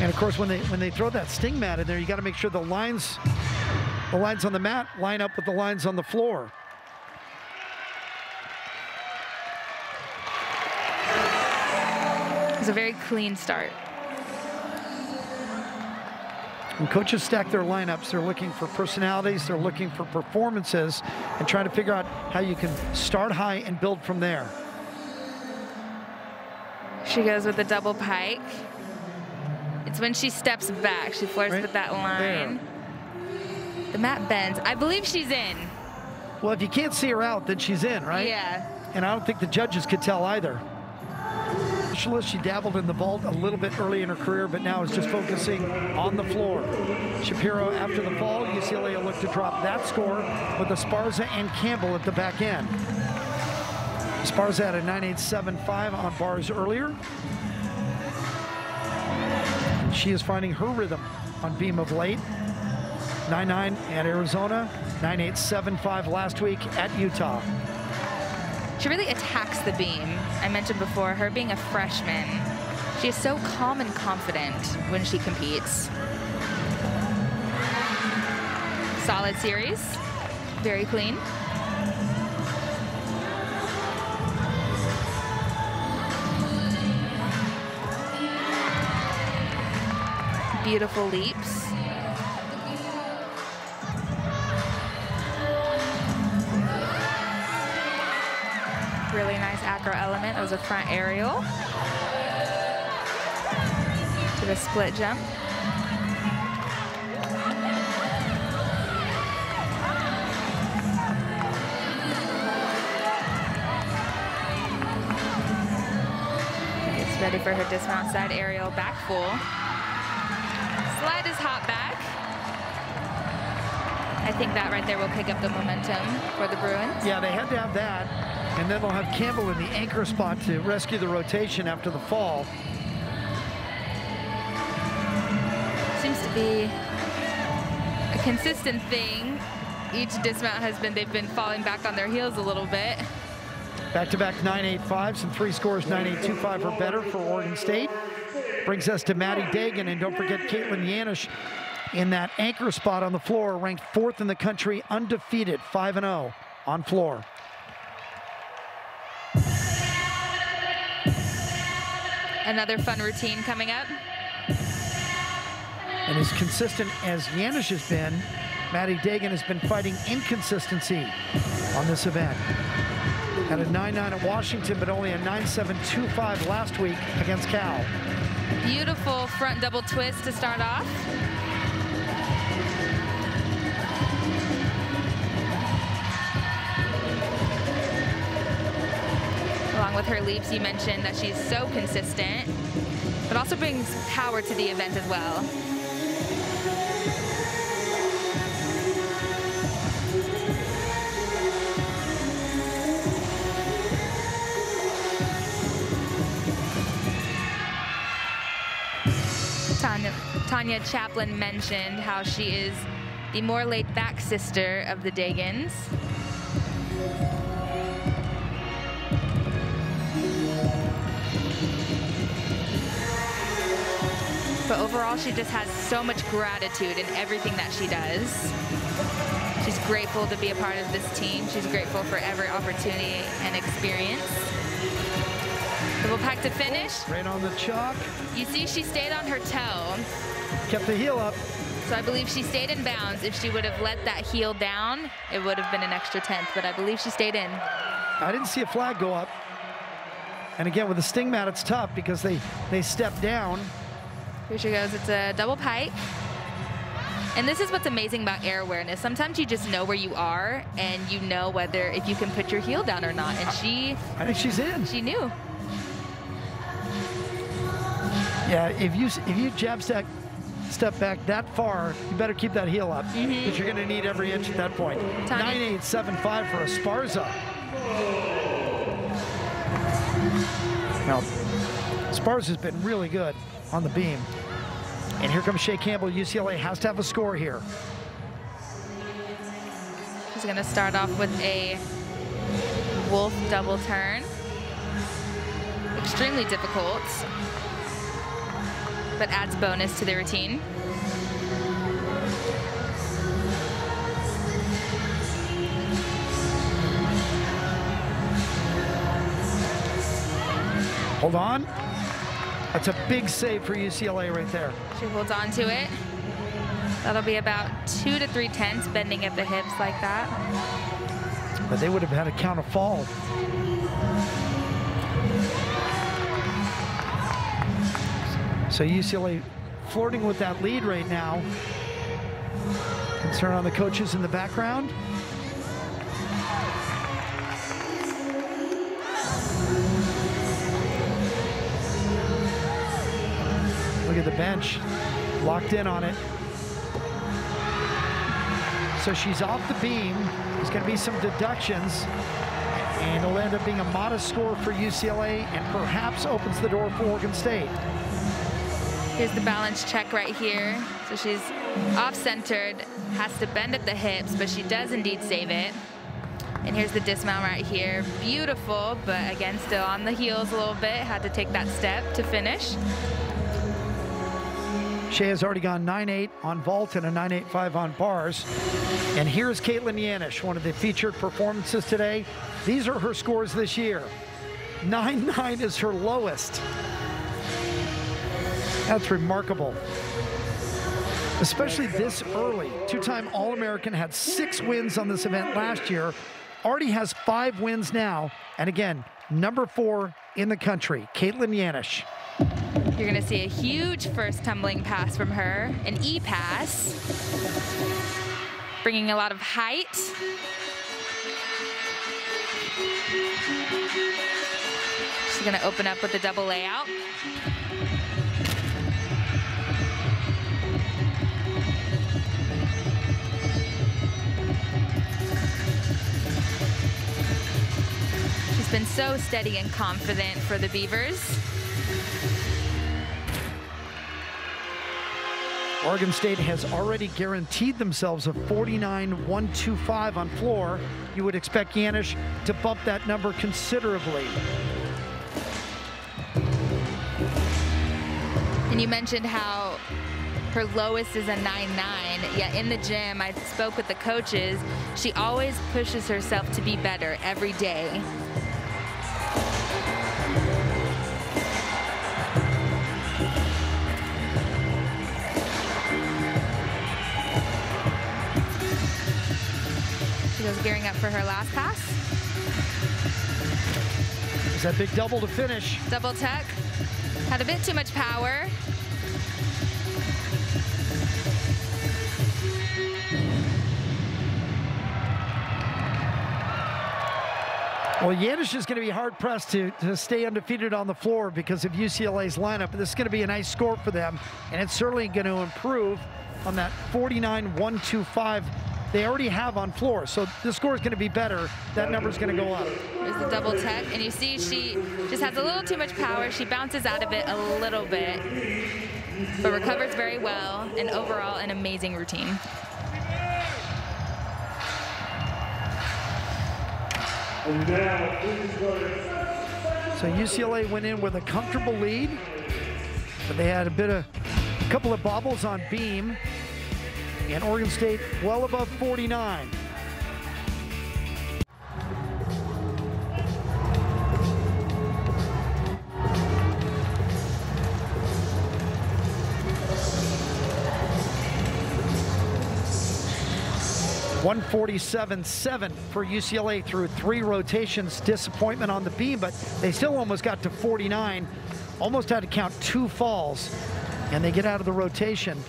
Speaker 1: And of course, when they throw that sting mat in there, you got to make sure the lines on the mat line up with the lines on the floor.
Speaker 2: It was a very clean start.
Speaker 1: When coaches stack their lineups, they're looking for personalities, they're looking for performances, and trying to figure out how you can start high and build from there.
Speaker 2: She goes with the double pike. It's when she steps back. She flirts
Speaker 1: Right
Speaker 2: with that line.
Speaker 1: there.
Speaker 2: The mat bends. I believe she's in.
Speaker 1: Well, if you can't see her out, then she's in, right?
Speaker 2: Yeah.
Speaker 1: And I don't think the judges could tell either. She dabbled in the vault a little bit early in her career, but now is just focusing on the floor. Shapiro, after the fall, UCLA will look to drop that score with Esparza and Campbell at the back end. Esparza had a 9.875 on bars earlier. She is finding her rhythm on beam of late. 9.9 at Arizona, 9.875 last week at Utah.
Speaker 2: She really attacks the beam. I mentioned before, her being a freshman, she is so calm and confident when she competes. Solid series, very clean. Beautiful leaps. Really nice acro element. That was a front aerial to the split jump. Gets ready for her dismount side aerial back full. Slide is hop back. I think that right there will pick up the momentum for the Bruins.
Speaker 1: Yeah, they had to have that. And then they'll have Campbell in the anchor spot to rescue the rotation after the fall.
Speaker 2: Seems to be a consistent thing. Each dismount they've been falling back on their heels a little bit.
Speaker 1: Back-to-back 9.85s and 3 scores 9.825 or better for Oregon State. Brings us to Maddie Dagan, and don't forget Caitlin Yanish in that anchor spot on the floor, ranked 4th in the country, undefeated, 5-0 on floor.
Speaker 2: Another fun routine coming up.
Speaker 1: And as consistent as Yanish has been, Maddie Dagan has been fighting inconsistency on this event. Had a 9.9 at Washington, but only a 9.725 last week against Cal.
Speaker 2: Beautiful front double twist to start off. Along with her leaps, you mentioned that she's so consistent, but also brings power to the event as well. Tanya Chaplin mentioned how she is the more laid-back sister of the Dagans. But overall, she just has so much gratitude in everything that she does. She's grateful to be a part of this team. She's grateful for every opportunity and experience. Double pack to finish.
Speaker 1: Right on the chalk.
Speaker 2: You see she stayed on her toe.
Speaker 1: Kept the heel up.
Speaker 2: So I believe she stayed in bounds. If she would have let that heel down, it would have been an extra 10th, but I believe she stayed in.
Speaker 1: I didn't see a flag go up. And again, with the sting mat, it's tough because they step down.
Speaker 2: Here she goes. It's a double pike. And this is what's amazing about air awareness. Sometimes you just know where you are, and you know whether if you can put your heel down or not. And
Speaker 1: I think she's in.
Speaker 2: She knew.
Speaker 1: Yeah, if you jab step back that far, you better keep that heel up because you're going to need every inch at that point. 9.875 for Esparza. Now, Esparza's been really good on the beam. And here comes Shea Campbell. UCLA has to have a score here.
Speaker 2: She's going to start off with a wolf double turn. Extremely difficult, but adds bonus to the routine.
Speaker 1: Hold on. That's a big save for UCLA right there.
Speaker 2: She holds on to it. That'll be about 2 to 3 tenths bending at the hips like that.
Speaker 1: But they would have had a count of fall. So UCLA flirting with that lead right now. Concern on the coaches in the background. Look at the bench, locked in on it. So she's off the beam. There's going to be some deductions, and it'll end up being a modest score for UCLA and perhaps opens the door for Oregon State.
Speaker 2: Here's the balance check right here. So she's off-centered, has to bend at the hips, but she does indeed save it. And here's the dismount right here. Beautiful, but again, still on the heels a little bit. Had to take that step to finish.
Speaker 1: Shea has already gone 9.8 on vault and a 9.85 on bars. And here's Caitlin Yanish, one of the featured performances today. These are her scores this year. 9.9 is her lowest. That's remarkable. Especially this early. Two-time All-American, had 6 wins on this event last year. Already has 5 wins now. And again, number 4 in the country, Caitlin Yanish.
Speaker 2: You're going to see a huge first tumbling pass from her, an E-pass, bringing a lot of height. She's going to open up with a double layout. She's been so steady and confident for the Beavers.
Speaker 1: Oregon State has already guaranteed themselves a 49.125 on floor. You would expect Yanish to bump that number considerably.
Speaker 2: And you mentioned how her lowest is a 9.9, yet in the gym, I spoke with the coaches, she always pushes herself to be better every day. She goes gearing up for her last pass.
Speaker 1: Is that big double to finish?
Speaker 2: Double tuck. Had a bit too much power.
Speaker 1: Well, Yanish is going to be hard-pressed to stay undefeated on the floor because of UCLA's lineup. This is going to be a nice score for them, and it's certainly going to improve on that 49.125 they already have on floor. So the score is going to be better. That number is going to go up.
Speaker 2: There's the double tuck, and you see she just has a little too much power. She bounces out of it a little bit, but recovers very well, and overall an amazing routine.
Speaker 1: So UCLA went in with a comfortable lead, but they had a bit of Couple of bobbles on beam, and Oregon State well above 49. .147.7 for UCLA through 3 rotations. Disappointment on the beam, but they still almost got to 49. Almost had to count 2 falls, and they get out of the rotation.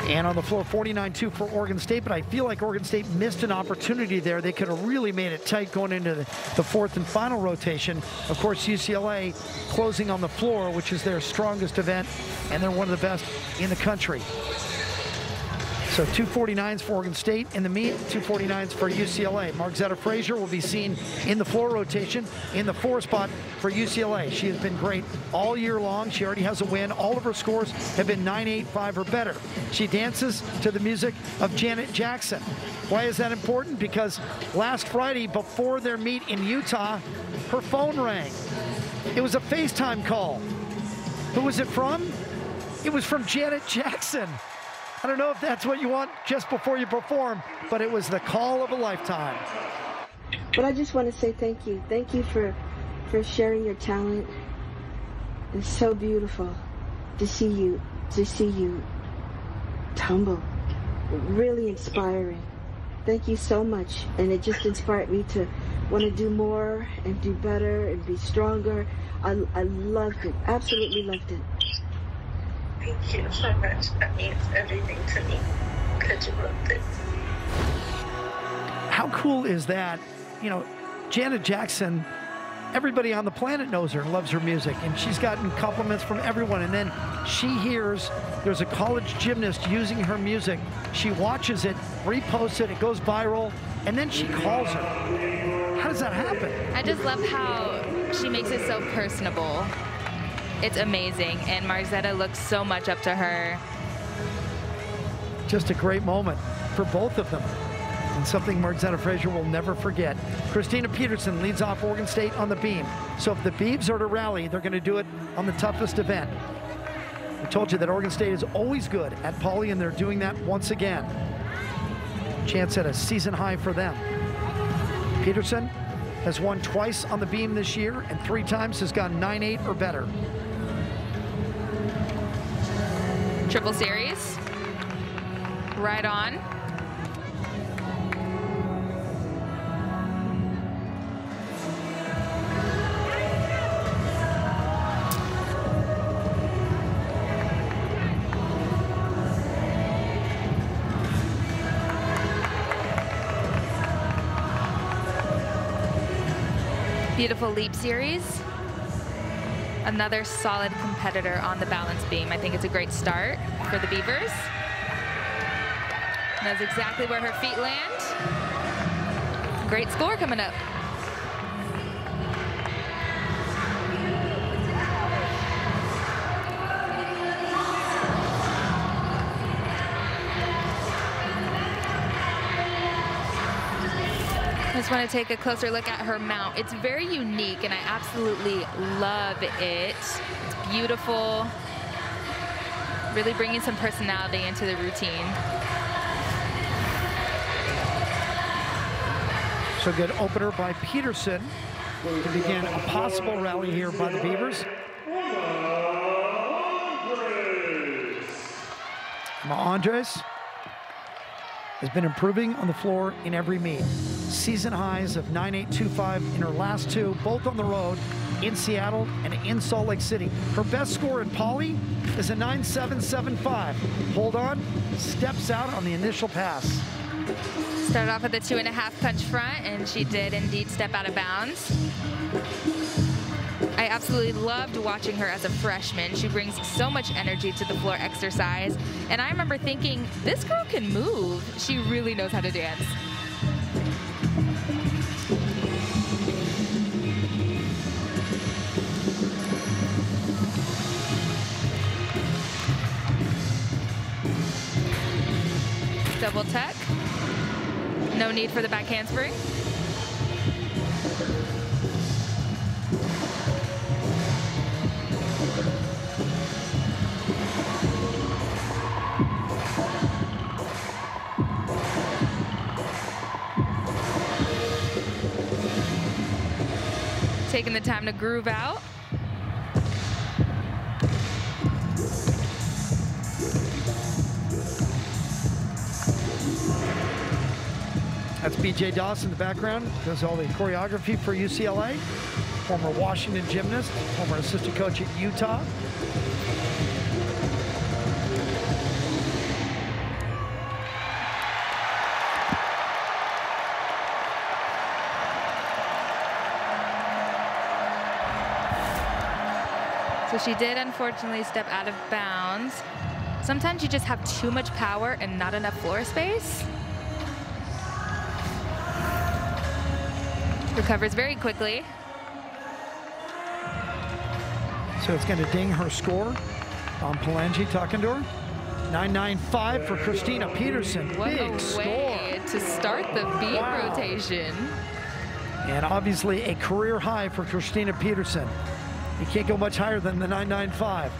Speaker 1: And on the floor, 49-2 for Oregon State, but I feel like Oregon State missed an opportunity there. They could have really made it tight going into the 4th and final rotation. Of course, UCLA closing on the floor, which is their strongest event, and they're one of the best in the country. So 249s for Oregon State in the meet, 249s for UCLA. Margzetta Frazier will be seen in the floor rotation in the 4 spot for UCLA. She has been great all year long. She already has a win. All of her scores have been 9.85 or better. She dances to the music of Janet Jackson. Why is that important? Because last Friday, before their meet in Utah, her phone rang. It was a FaceTime call. Who was it from? It was from Janet Jackson. I don't know if that's what you want just before you perform, but it was the call of a lifetime.
Speaker 4: But I just want to say thank you. Thank you for sharing your talent. It's so beautiful to see you tumble. Really inspiring. Thank you so much. And it just inspired me to want to do more and do better and be stronger. I loved it. Absolutely loved it.
Speaker 5: Thank you so much. That means everything to me because you loved it.
Speaker 1: How cool is that? You know, Janet Jackson, everybody on the planet knows her and loves her music, and she's gotten compliments from everyone. And then she hears there's a college gymnast using her music. She watches it, reposts it, it goes viral, and then she calls her. How does that happen?
Speaker 2: I just love how she makes it so personable. It's amazing, and Margzetta looks so much up to her.
Speaker 1: Just a great moment for both of them, and something Margzetta Frazier will never forget. Christina Peterson leads off Oregon State on the beam. So if the Beavs are to rally, they're going to do it on the toughest event. I told you that Oregon State is always good at poly, and they're doing that once again. Chance at a season high for them. Peterson has won twice on the beam this year, and 3 times has gone 9.8 or better.
Speaker 2: Triple series. Right on. Beautiful leap series. Another solid competitor on the balance beam. I think it's a great start for the Beavers. Knows exactly where her feet land. Great score coming up. I just want to take a closer look at her mount. It's very unique, and I absolutely love it. It's beautiful, really bringing some personality into the routine.
Speaker 1: So good opener by Peterson to begin a possible rally here by the Beavers. Andres has been improving on the floor in every meet. Season highs of 9.825 in her last 2, both on the road in Seattle and in Salt Lake City. Her best score in poly is a 9.775. Hold on, steps out on the initial pass.
Speaker 2: Started off with a 2.5 punch front, and she did indeed step out of bounds. I absolutely loved watching her as a freshman. She brings so much energy to the floor exercise. And I remember thinking, this girl can move. She really knows how to dance. Double tuck. No need for the back handspring. taking the time to groove out.
Speaker 1: That's BJ Doss in the background, does all the choreography for UCLA. Former Washington gymnast, former assistant coach at Utah.
Speaker 2: So she did unfortunately step out of bounds. Sometimes you just have too much power and not enough floor space. Recovers very quickly.
Speaker 1: So it's going to ding her score on Palangi talking to her. 9.95 for Christina Peterson.
Speaker 2: What
Speaker 1: Big
Speaker 2: a
Speaker 1: score.
Speaker 2: way to start the beat rotation.
Speaker 1: And obviously a career high for Christina Peterson. You can't go much higher than the 9.95.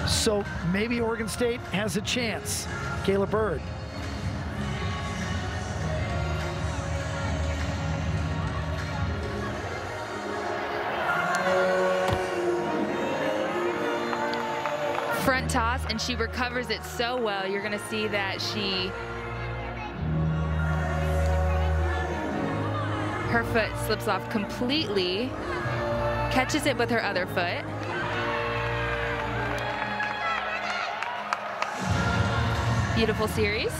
Speaker 1: So maybe Oregon State has a chance. Kayla Bird.
Speaker 2: Front toss, and she recovers it so well. You're going to see that her foot slips off completely, catches it with her other foot. Beautiful series.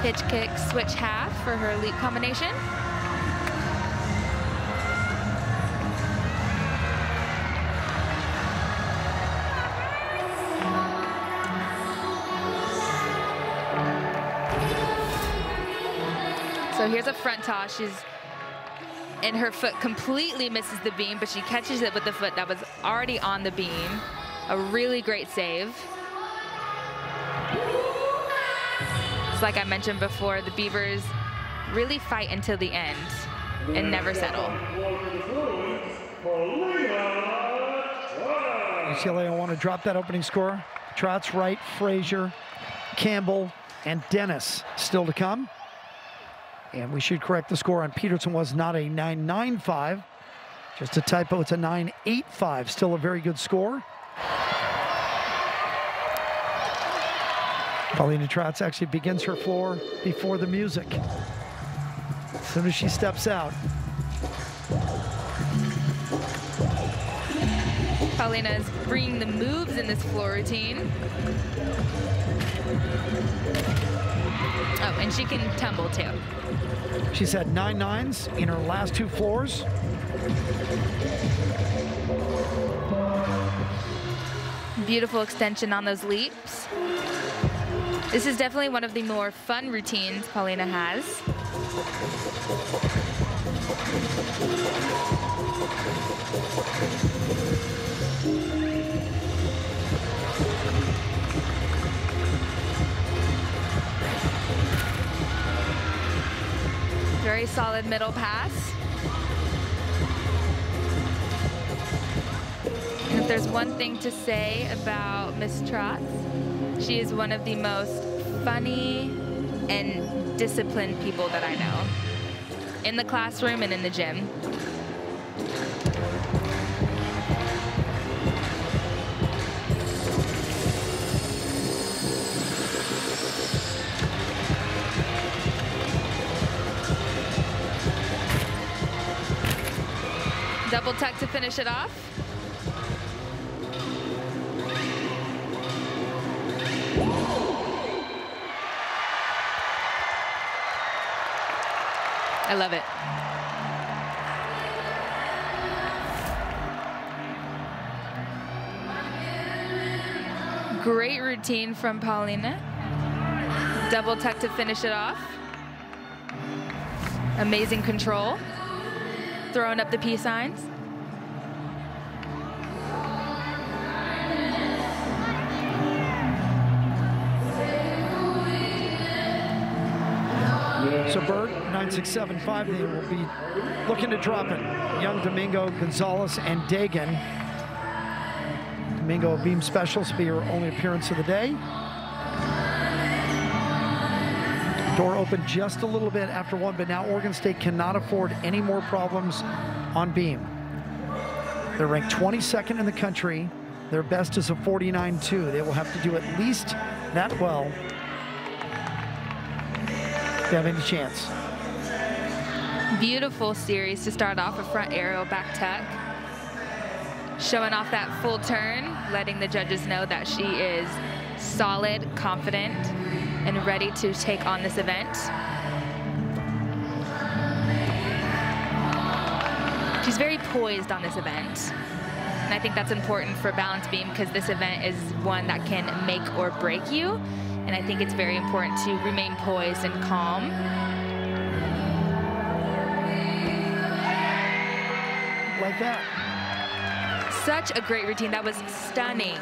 Speaker 2: Hitch kick, switch half for her leap combination. So here's a front toss. And her foot completely misses the beam, but she catches it with the foot that was already on the beam. A really great save. It's like I mentioned before, the Beavers really fight until the end and never settle.
Speaker 1: UCLA will want to drop that opening score. Trotz, Wright, Frazier, Campbell, and Dennis still to come. And we should correct the score on Peterson was not a 9.95, just a typo. It's a 9.85, still a very good score. Paulina Trotz actually begins her floor before the music. As soon as she steps out.
Speaker 2: Paulina is bringing the moves in this floor routine. Oh, and she can tumble too.
Speaker 1: She's had 9 nines in her last 2 floors.
Speaker 2: Beautiful extension on those leaps. This is definitely one of the more fun routines Paulina has. Very solid middle pass. And if there's one thing to say about Miss Trotz, she is one of the most funny and disciplined people that I know, in the classroom and in the gym. Double tuck to finish it off. I love it. Great routine from Paulina. Double tuck to finish it off. Amazing control. Throwing up the peace signs.
Speaker 1: So Bird, 9.675, they will be looking to drop it. Young, Domingo, Gonzalez, and Dagan. Domingo, beam specialist, will be her only appearance of the day. Door opened just a little bit after one, but now Oregon State cannot afford any more problems on beam. They're ranked 22nd in the country. Their best is a 49.2. They will have to do at least that well to have any chance.
Speaker 2: Beautiful series to start off, a front aerial back tuck. Showing off that full turn, letting the judges know that she is solid, confident, and ready to take on this event. She's very poised on this event. And I think that's important for balance beam because this event is one that can make or break you. And I think it's very important to remain poised and calm.
Speaker 1: Like that.
Speaker 2: Such a great routine. That was stunning.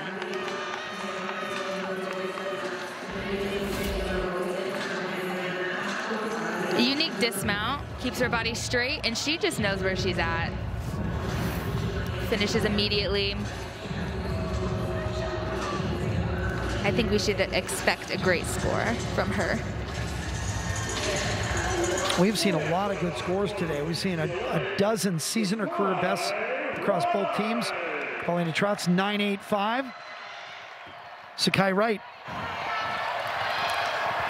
Speaker 2: A unique dismount, keeps her body straight, and she just knows where she's at. Finishes immediately. I think we should expect a great score from her.
Speaker 1: We've seen a lot of good scores today. We've seen a dozen season or career bests across both teams. Paulina Trout's 9.85. Sakai Wright.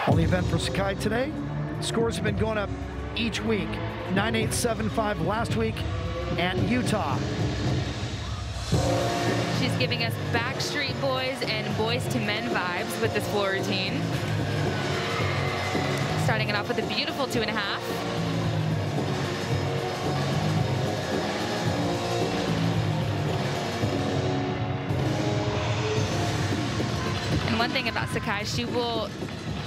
Speaker 1: Only event for Sakai today. Scores have been going up each week. 9.875 last week at Utah.
Speaker 2: She's giving us Backstreet Boys and Boys to Men vibes with this floor routine. Starting it off with a beautiful 2.5. And one thing about Sakai, she will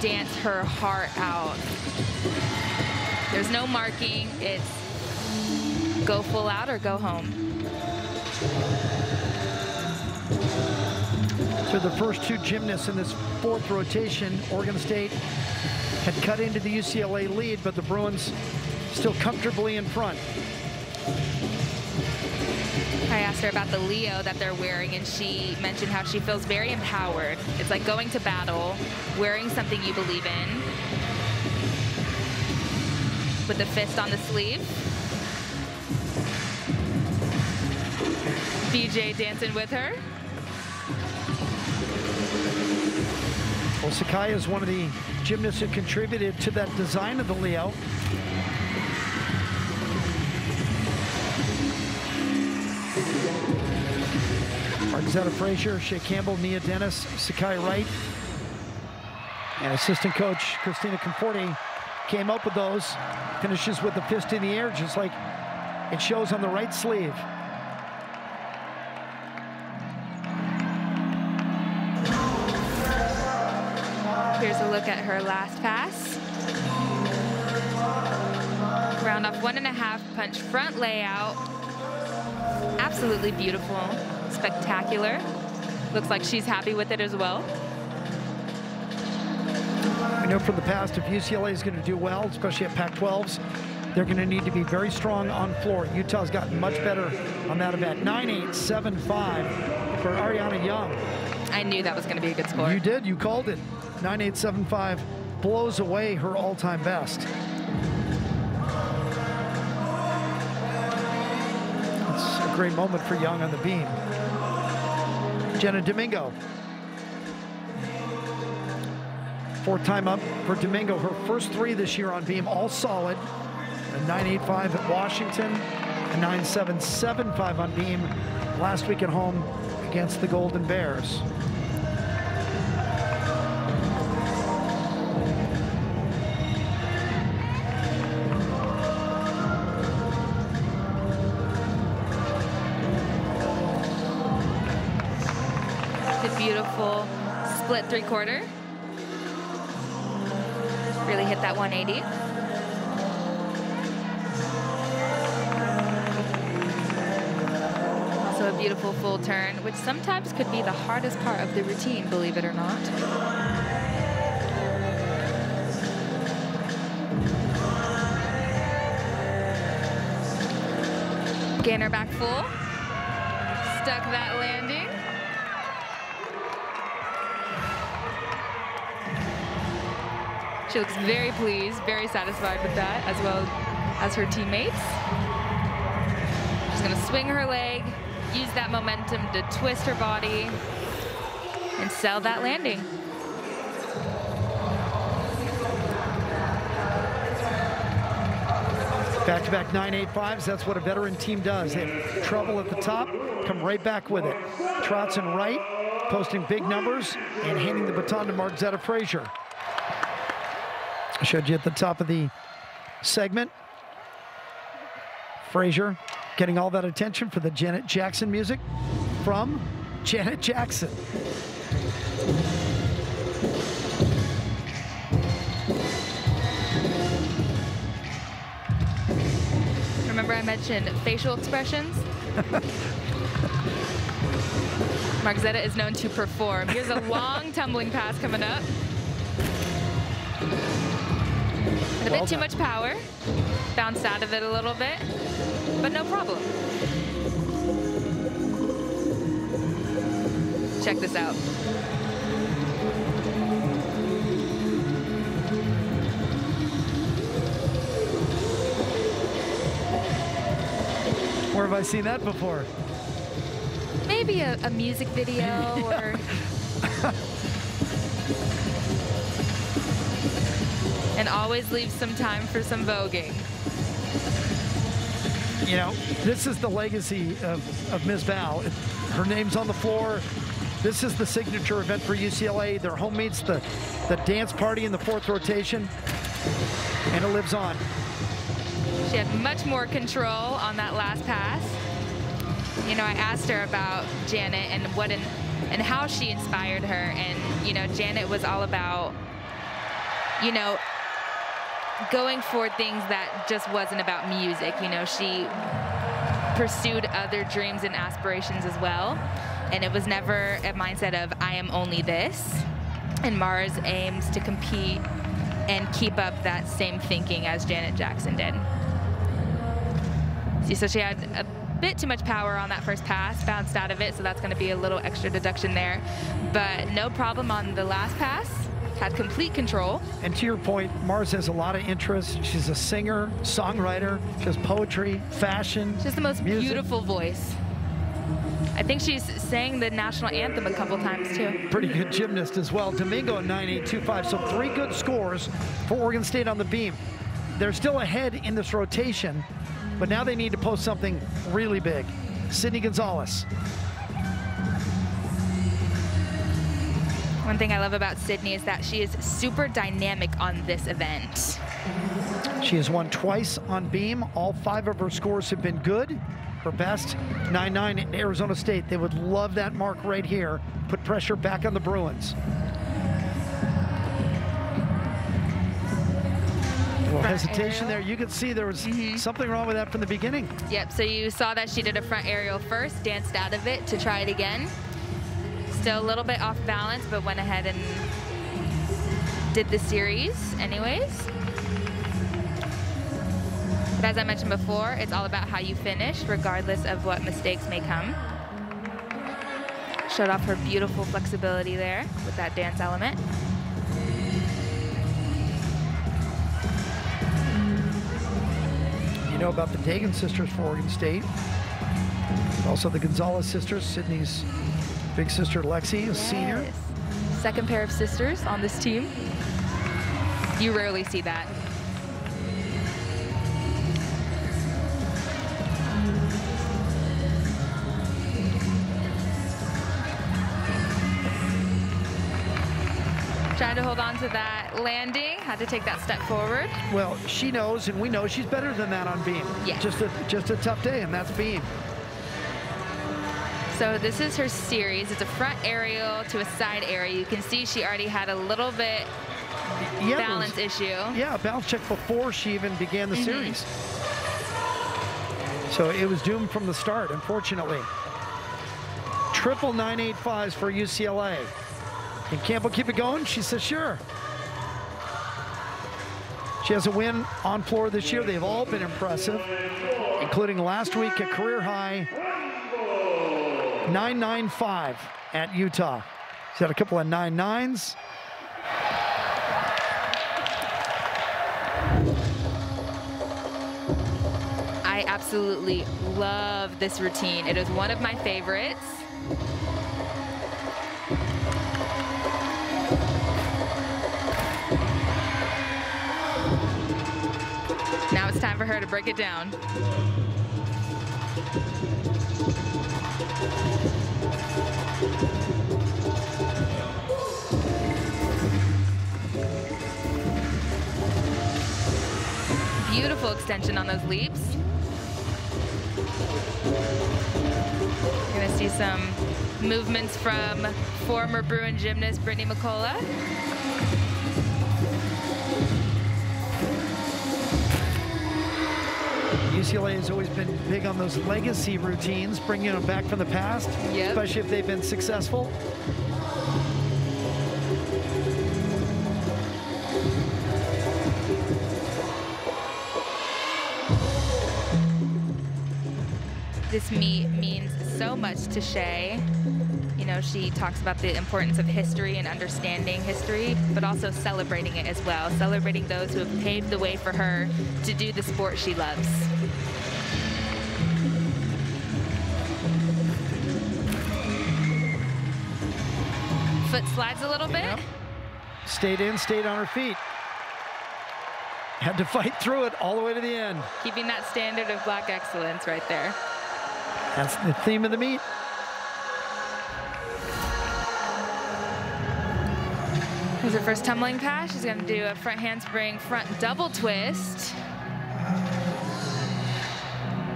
Speaker 2: dance her heart out. There's no marking. It's go full out or go home.
Speaker 1: So the first two gymnasts in this fourth rotation, Oregon State had cut into the UCLA lead, but the Bruins still comfortably in front.
Speaker 2: I asked her about the Leo that they're wearing, and she mentioned how she feels very empowered. It's like going to battle, wearing something you believe in, with the fist on the sleeve. DJ dancing with her.
Speaker 1: Well, Sakai is one of the gymnasts who contributed to that design of the Leo. Marquezetta Frazier, Shea Campbell, Nia Dennis, Sakai Wright, and assistant coach Christina Conforti came up with those. Finishes with the fist in the air, just like it shows on the right sleeve.
Speaker 2: Here's a look at her last pass. Round off 1.5 punch front layout. Absolutely beautiful, spectacular. Looks like she's happy with it as well.
Speaker 1: We know from the past, if UCLA is going to do well, especially at Pac-12s, they're going to need to be very strong on floor. Utah's gotten much better on that event. 9.875 for Ariana Young.
Speaker 2: I knew that was going to be a good score.
Speaker 1: You did, you called it. 9.875 blows away her all-time best. It's a great moment for Young on the beam. Jenna Domingo. Fourth time up for Domingo. Her first three this year on beam, all solid. A 9.85 at Washington, a 9.775 on beam last week at home against the Golden Bears.
Speaker 2: Beautiful split 3/4. Really hit that 180. Also a beautiful full turn, which sometimes could be the hardest part of the routine, believe it or not. Getting her back full. Stuck that landing. She looks very pleased, very satisfied with that, as well as her teammates. She's gonna swing her leg, use that momentum to twist her body, and sell that landing.
Speaker 1: Back-to-back 985s, that's what a veteran team does. They have trouble at the top, come right back with it. Trotz and Wright posting big numbers and handing the baton to Margzetta Frazier. I showed you at the top of the segment. Frazier getting all that attention for the Janet Jackson music from Janet Jackson.
Speaker 2: Remember I mentioned facial expressions? Margzetta is known to perform. Here's a long tumbling pass coming up. A bit too much power. Bounced out of it a little bit, but no problem. Check this out.
Speaker 1: Where have I seen that before?
Speaker 2: Maybe a music video or... And always leave some time for some voguing.
Speaker 1: You know, this is the legacy of Ms. Val. Her name's on the floor. This is the signature event for UCLA. Their home meets the dance party in the fourth rotation, and it lives on.
Speaker 2: She had much more control on that last pass. You know, I asked her about Janet and and how she inspired her, and you know, Janet was all about, you know, going for things that just wasn't about music. You know, she pursued other dreams and aspirations as well. And it was never a mindset of, I am only this. And Mars aims to compete and keep up that same thinking as Janet Jackson did. See, so she had a bit too much power on that first pass, bounced out of it, so that's gonna be a little extra deduction there. But no problem on the last pass. Had complete control.
Speaker 1: And to your point, Mars has a lot of interests. She's a singer, songwriter. She has poetry, fashion,
Speaker 2: She has the most
Speaker 1: music.
Speaker 2: beautiful voice. I think she's sang the national anthem a couple times too.
Speaker 1: Pretty good gymnast as well. Domingo 9.825. So 3 good scores for Oregon State on the beam. They're still ahead in this rotation, but now they need to post something really big. Sydney Gonzalez.
Speaker 2: One thing I love about Sydney is that she is super dynamic on this event.
Speaker 1: She has won twice on beam. All 5 of her scores have been good. Her best, 9.9 at Arizona State. They would love that mark right here. Put pressure back on the Bruins. A little hesitation there. You could see there was something wrong with that from the beginning.
Speaker 2: Yep, so you saw that she did a front aerial first, danced out of it to try it again. Still a little bit off balance, but went ahead and did the series anyways. But as I mentioned before, it's all about how you finish, regardless of what mistakes may come. Showed off her beautiful flexibility there with that dance element.
Speaker 1: You know about the Dagan sisters for Oregon State. Also the Gonzalez sisters, Sydney's big sister Lexi, a senior.
Speaker 2: Second pair of sisters on this team. You rarely see that. Trying to hold on to that landing, had to take that step forward.
Speaker 1: Well, she knows, and we know she's better than that on beam.
Speaker 2: Yeah.
Speaker 1: Just a tough day, and that's beam.
Speaker 2: So this is her series. It's a front aerial to a side aerial. You can see she already had a little bit balance issue.
Speaker 1: Yeah, a balance check before she even began the series. So it was doomed from the start, unfortunately. Triple 985s for UCLA. Can Campbell keep it going? She says, sure. She has a win on floor this year. They've all been impressive, including last week a career high 9.95 at Utah. She's had a couple of 9.9s.
Speaker 2: I absolutely love this routine. It is one of my favorites. Now it's time for her to break it down. Beautiful extension on those leaps. You're gonna see some movements from former Bruin gymnast Brittany McCullough.
Speaker 1: UCLA has always been big on those legacy routines, bringing them back from the past, especially if they've been successful.
Speaker 2: This meet means so much to Shea. You know, she talks about the importance of history and understanding history, but also celebrating it as well, celebrating those who have paved the way for her to do the sport she loves. Foot slides a little bit.
Speaker 1: Yep. Stayed in, stayed on her feet. Had to fight through it all the way to the end.
Speaker 2: Keeping that standard of black excellence right there.
Speaker 1: That's the theme of the meet.
Speaker 2: Here's her first tumbling pass. She's going to do a front handspring, front double twist.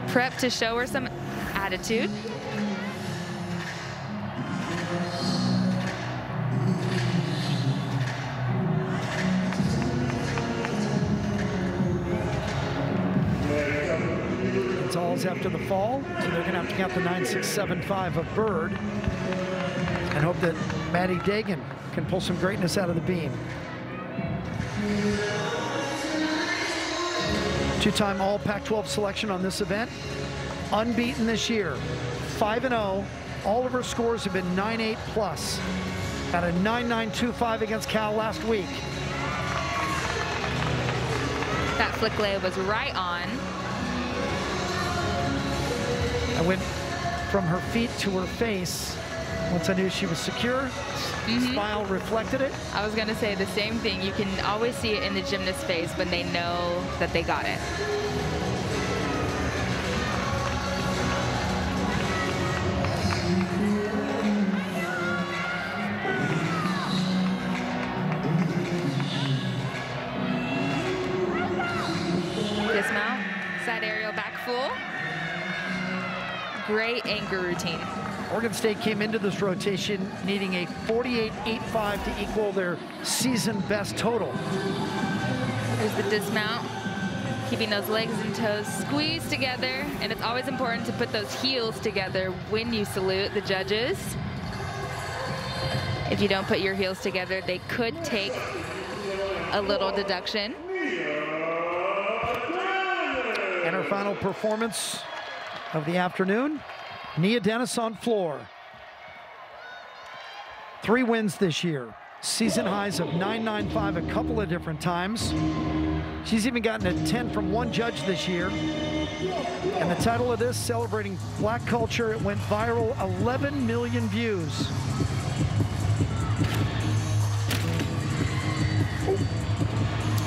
Speaker 2: Prep to show her some attitude.
Speaker 1: It's alls after the fall, so they're going to have to count the 9.675 of Bird and hope that Maddie Dagan can pull some greatness out of the beam. Two-time all Pac-12 selection on this event. Unbeaten this year, 5-0. All of her scores have been 9.8 plus. Had a 9.925 against Cal last week.
Speaker 2: That flick lay was right on.
Speaker 1: I went from her feet to her face. Once I knew she was secure, smile reflected it.
Speaker 2: I was gonna say the same thing. You can always see it in the gymnast's face when they know that they got it. Dismount, side aerial back full. Great anchor routine.
Speaker 1: Oregon State came into this rotation needing a 48.85 to equal their season best total.
Speaker 2: There's the dismount, keeping those legs and toes squeezed together, and it's always important to put those heels together when you salute the judges. If you don't put your heels together, they could take a little deduction.
Speaker 1: And our final performance of the afternoon, Nia Dennis on floor. 3 wins this year. Season highs of 9.95 a couple of different times. She's even gotten a 10 from one judge this year. And the title of this, celebrating black culture, it went viral, 11 million views.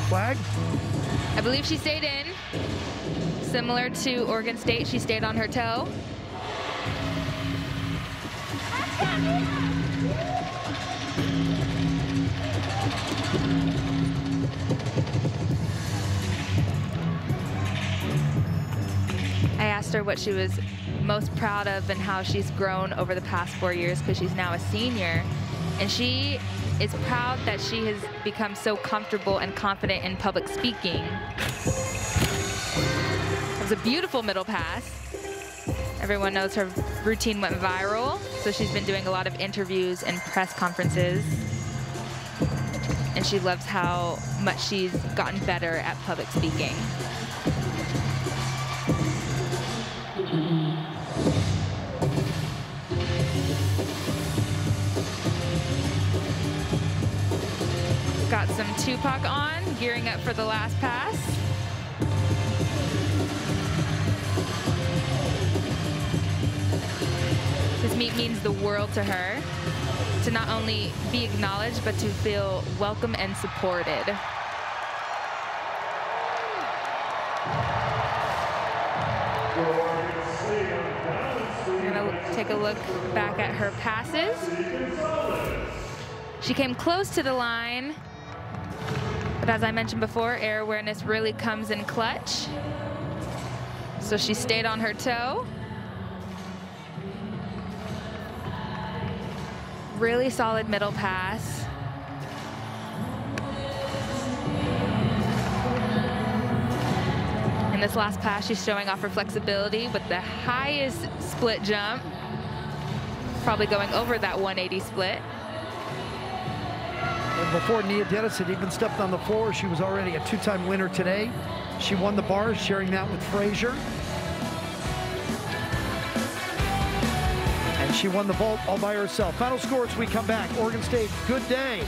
Speaker 1: Flag?
Speaker 2: I believe she stayed in. Similar to Oregon State, she stayed on her toe. I asked her what she was most proud of and how she's grown over the past 4 years, because she's now a senior. And she is proud that she has become so comfortable and confident in public speaking. It was a beautiful middle pass. Everyone knows her routine went viral, so she's been doing a lot of interviews and press conferences. and she loves how much she's gotten better at public speaking. Got some Tupac on, gearing up for the last pass. This meet means the world to her, to not only be acknowledged, but to feel welcome and supported. We're gonna take a look back at her passes. She came close to the line, but as I mentioned before, air awareness really comes in clutch. So she stayed on her toe. Really solid middle pass. In this last pass, she's showing off her flexibility with the highest split jump, probably going over that 180 split.
Speaker 1: And before Nia Dennis had even stepped on the floor, she was already a two-time winner today. She won the bars, sharing that with Frazier. And she won the vault all by herself. Final score as we come back. Oregon State, good day.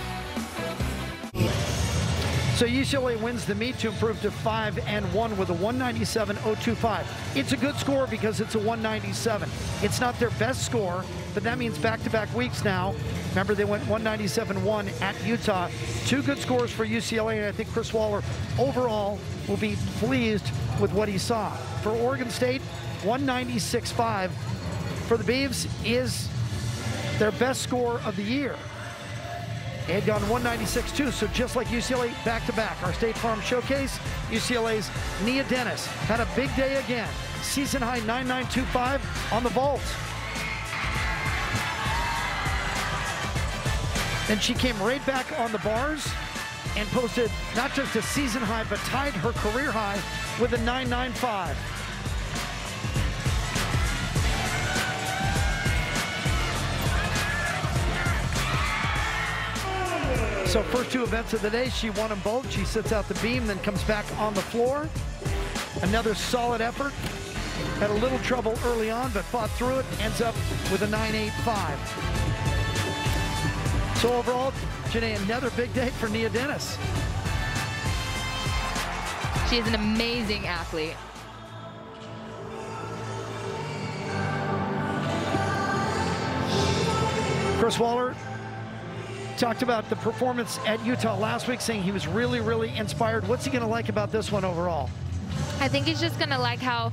Speaker 1: So UCLA wins the meet to improve to 5-1 with a 197.025. It's a good score because it's a 197. It's not their best score, but that means back-to-back weeks now. Remember, they went 197.1 at Utah. Two good scores for UCLA, and I think Chris Waller overall will be pleased with what he saw. For Oregon State, 196.5 for the Beavs is their best score of the year. They had gone 196.2, so just like UCLA, back-to-back. Our State Farm Showcase, UCLA's Nia Dennis had a big day again. Season-high 99.25 on the vault. Then she came right back on the bars and posted not just a season-high, but tied her career high with a 9.95. So first two events of the day, she won them both. She sits out the beam, then comes back on the floor. Another solid effort. Had a little trouble early on, but fought through it. Ends up with a 9.85. So overall, Janae, another big day for Nia Dennis.
Speaker 2: She is an amazing athlete.
Speaker 1: Chris Waller talked about the performance at Utah last week, saying he was really, really inspired. What's he going to like about this one overall?
Speaker 2: I think he's just going to like how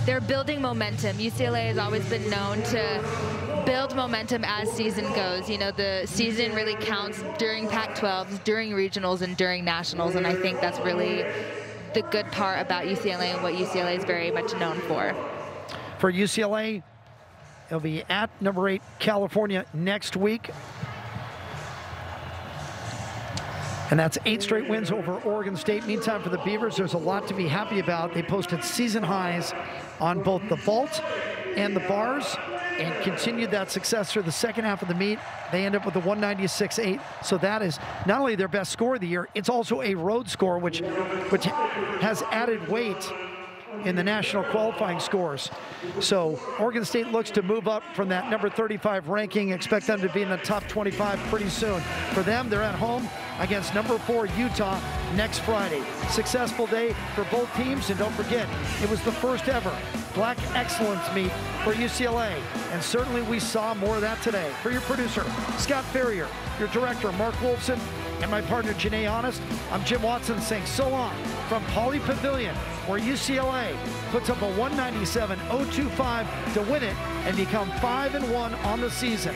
Speaker 2: they're building momentum. UCLA has always been known to build momentum as season goes. You know, the season really counts during Pac-12s, during regionals, and during nationals, and I think that's really the good part about UCLA and what UCLA is very much known for.
Speaker 1: For UCLA, it'll be at number 8 California next week. And that's 8 straight wins over Oregon State. Meantime, for the Beavers, there's a lot to be happy about. They posted season highs on both the vault and the bars and continued that success through the second half of the meet. They end up with a 196.8. So that is not only their best score of the year, it's also a road score, which has added weight in the national qualifying scores. So Oregon State looks to move up from that number 35 ranking. Expect them to be in the top 25 pretty soon. For them, they're at home against number 4 Utah next Friday. Successful day for both teams, and don't forget, it was the first ever Black Excellence meet for UCLA, and certainly we saw more of that today. For your producer, Scott Ferrier, your director, Mark Wolfson, and my partner, Janae Honest, I'm Jim Watson saying so long from Pauley Pavilion, where UCLA puts up a 197.025 to win it and become 5-1 on the season.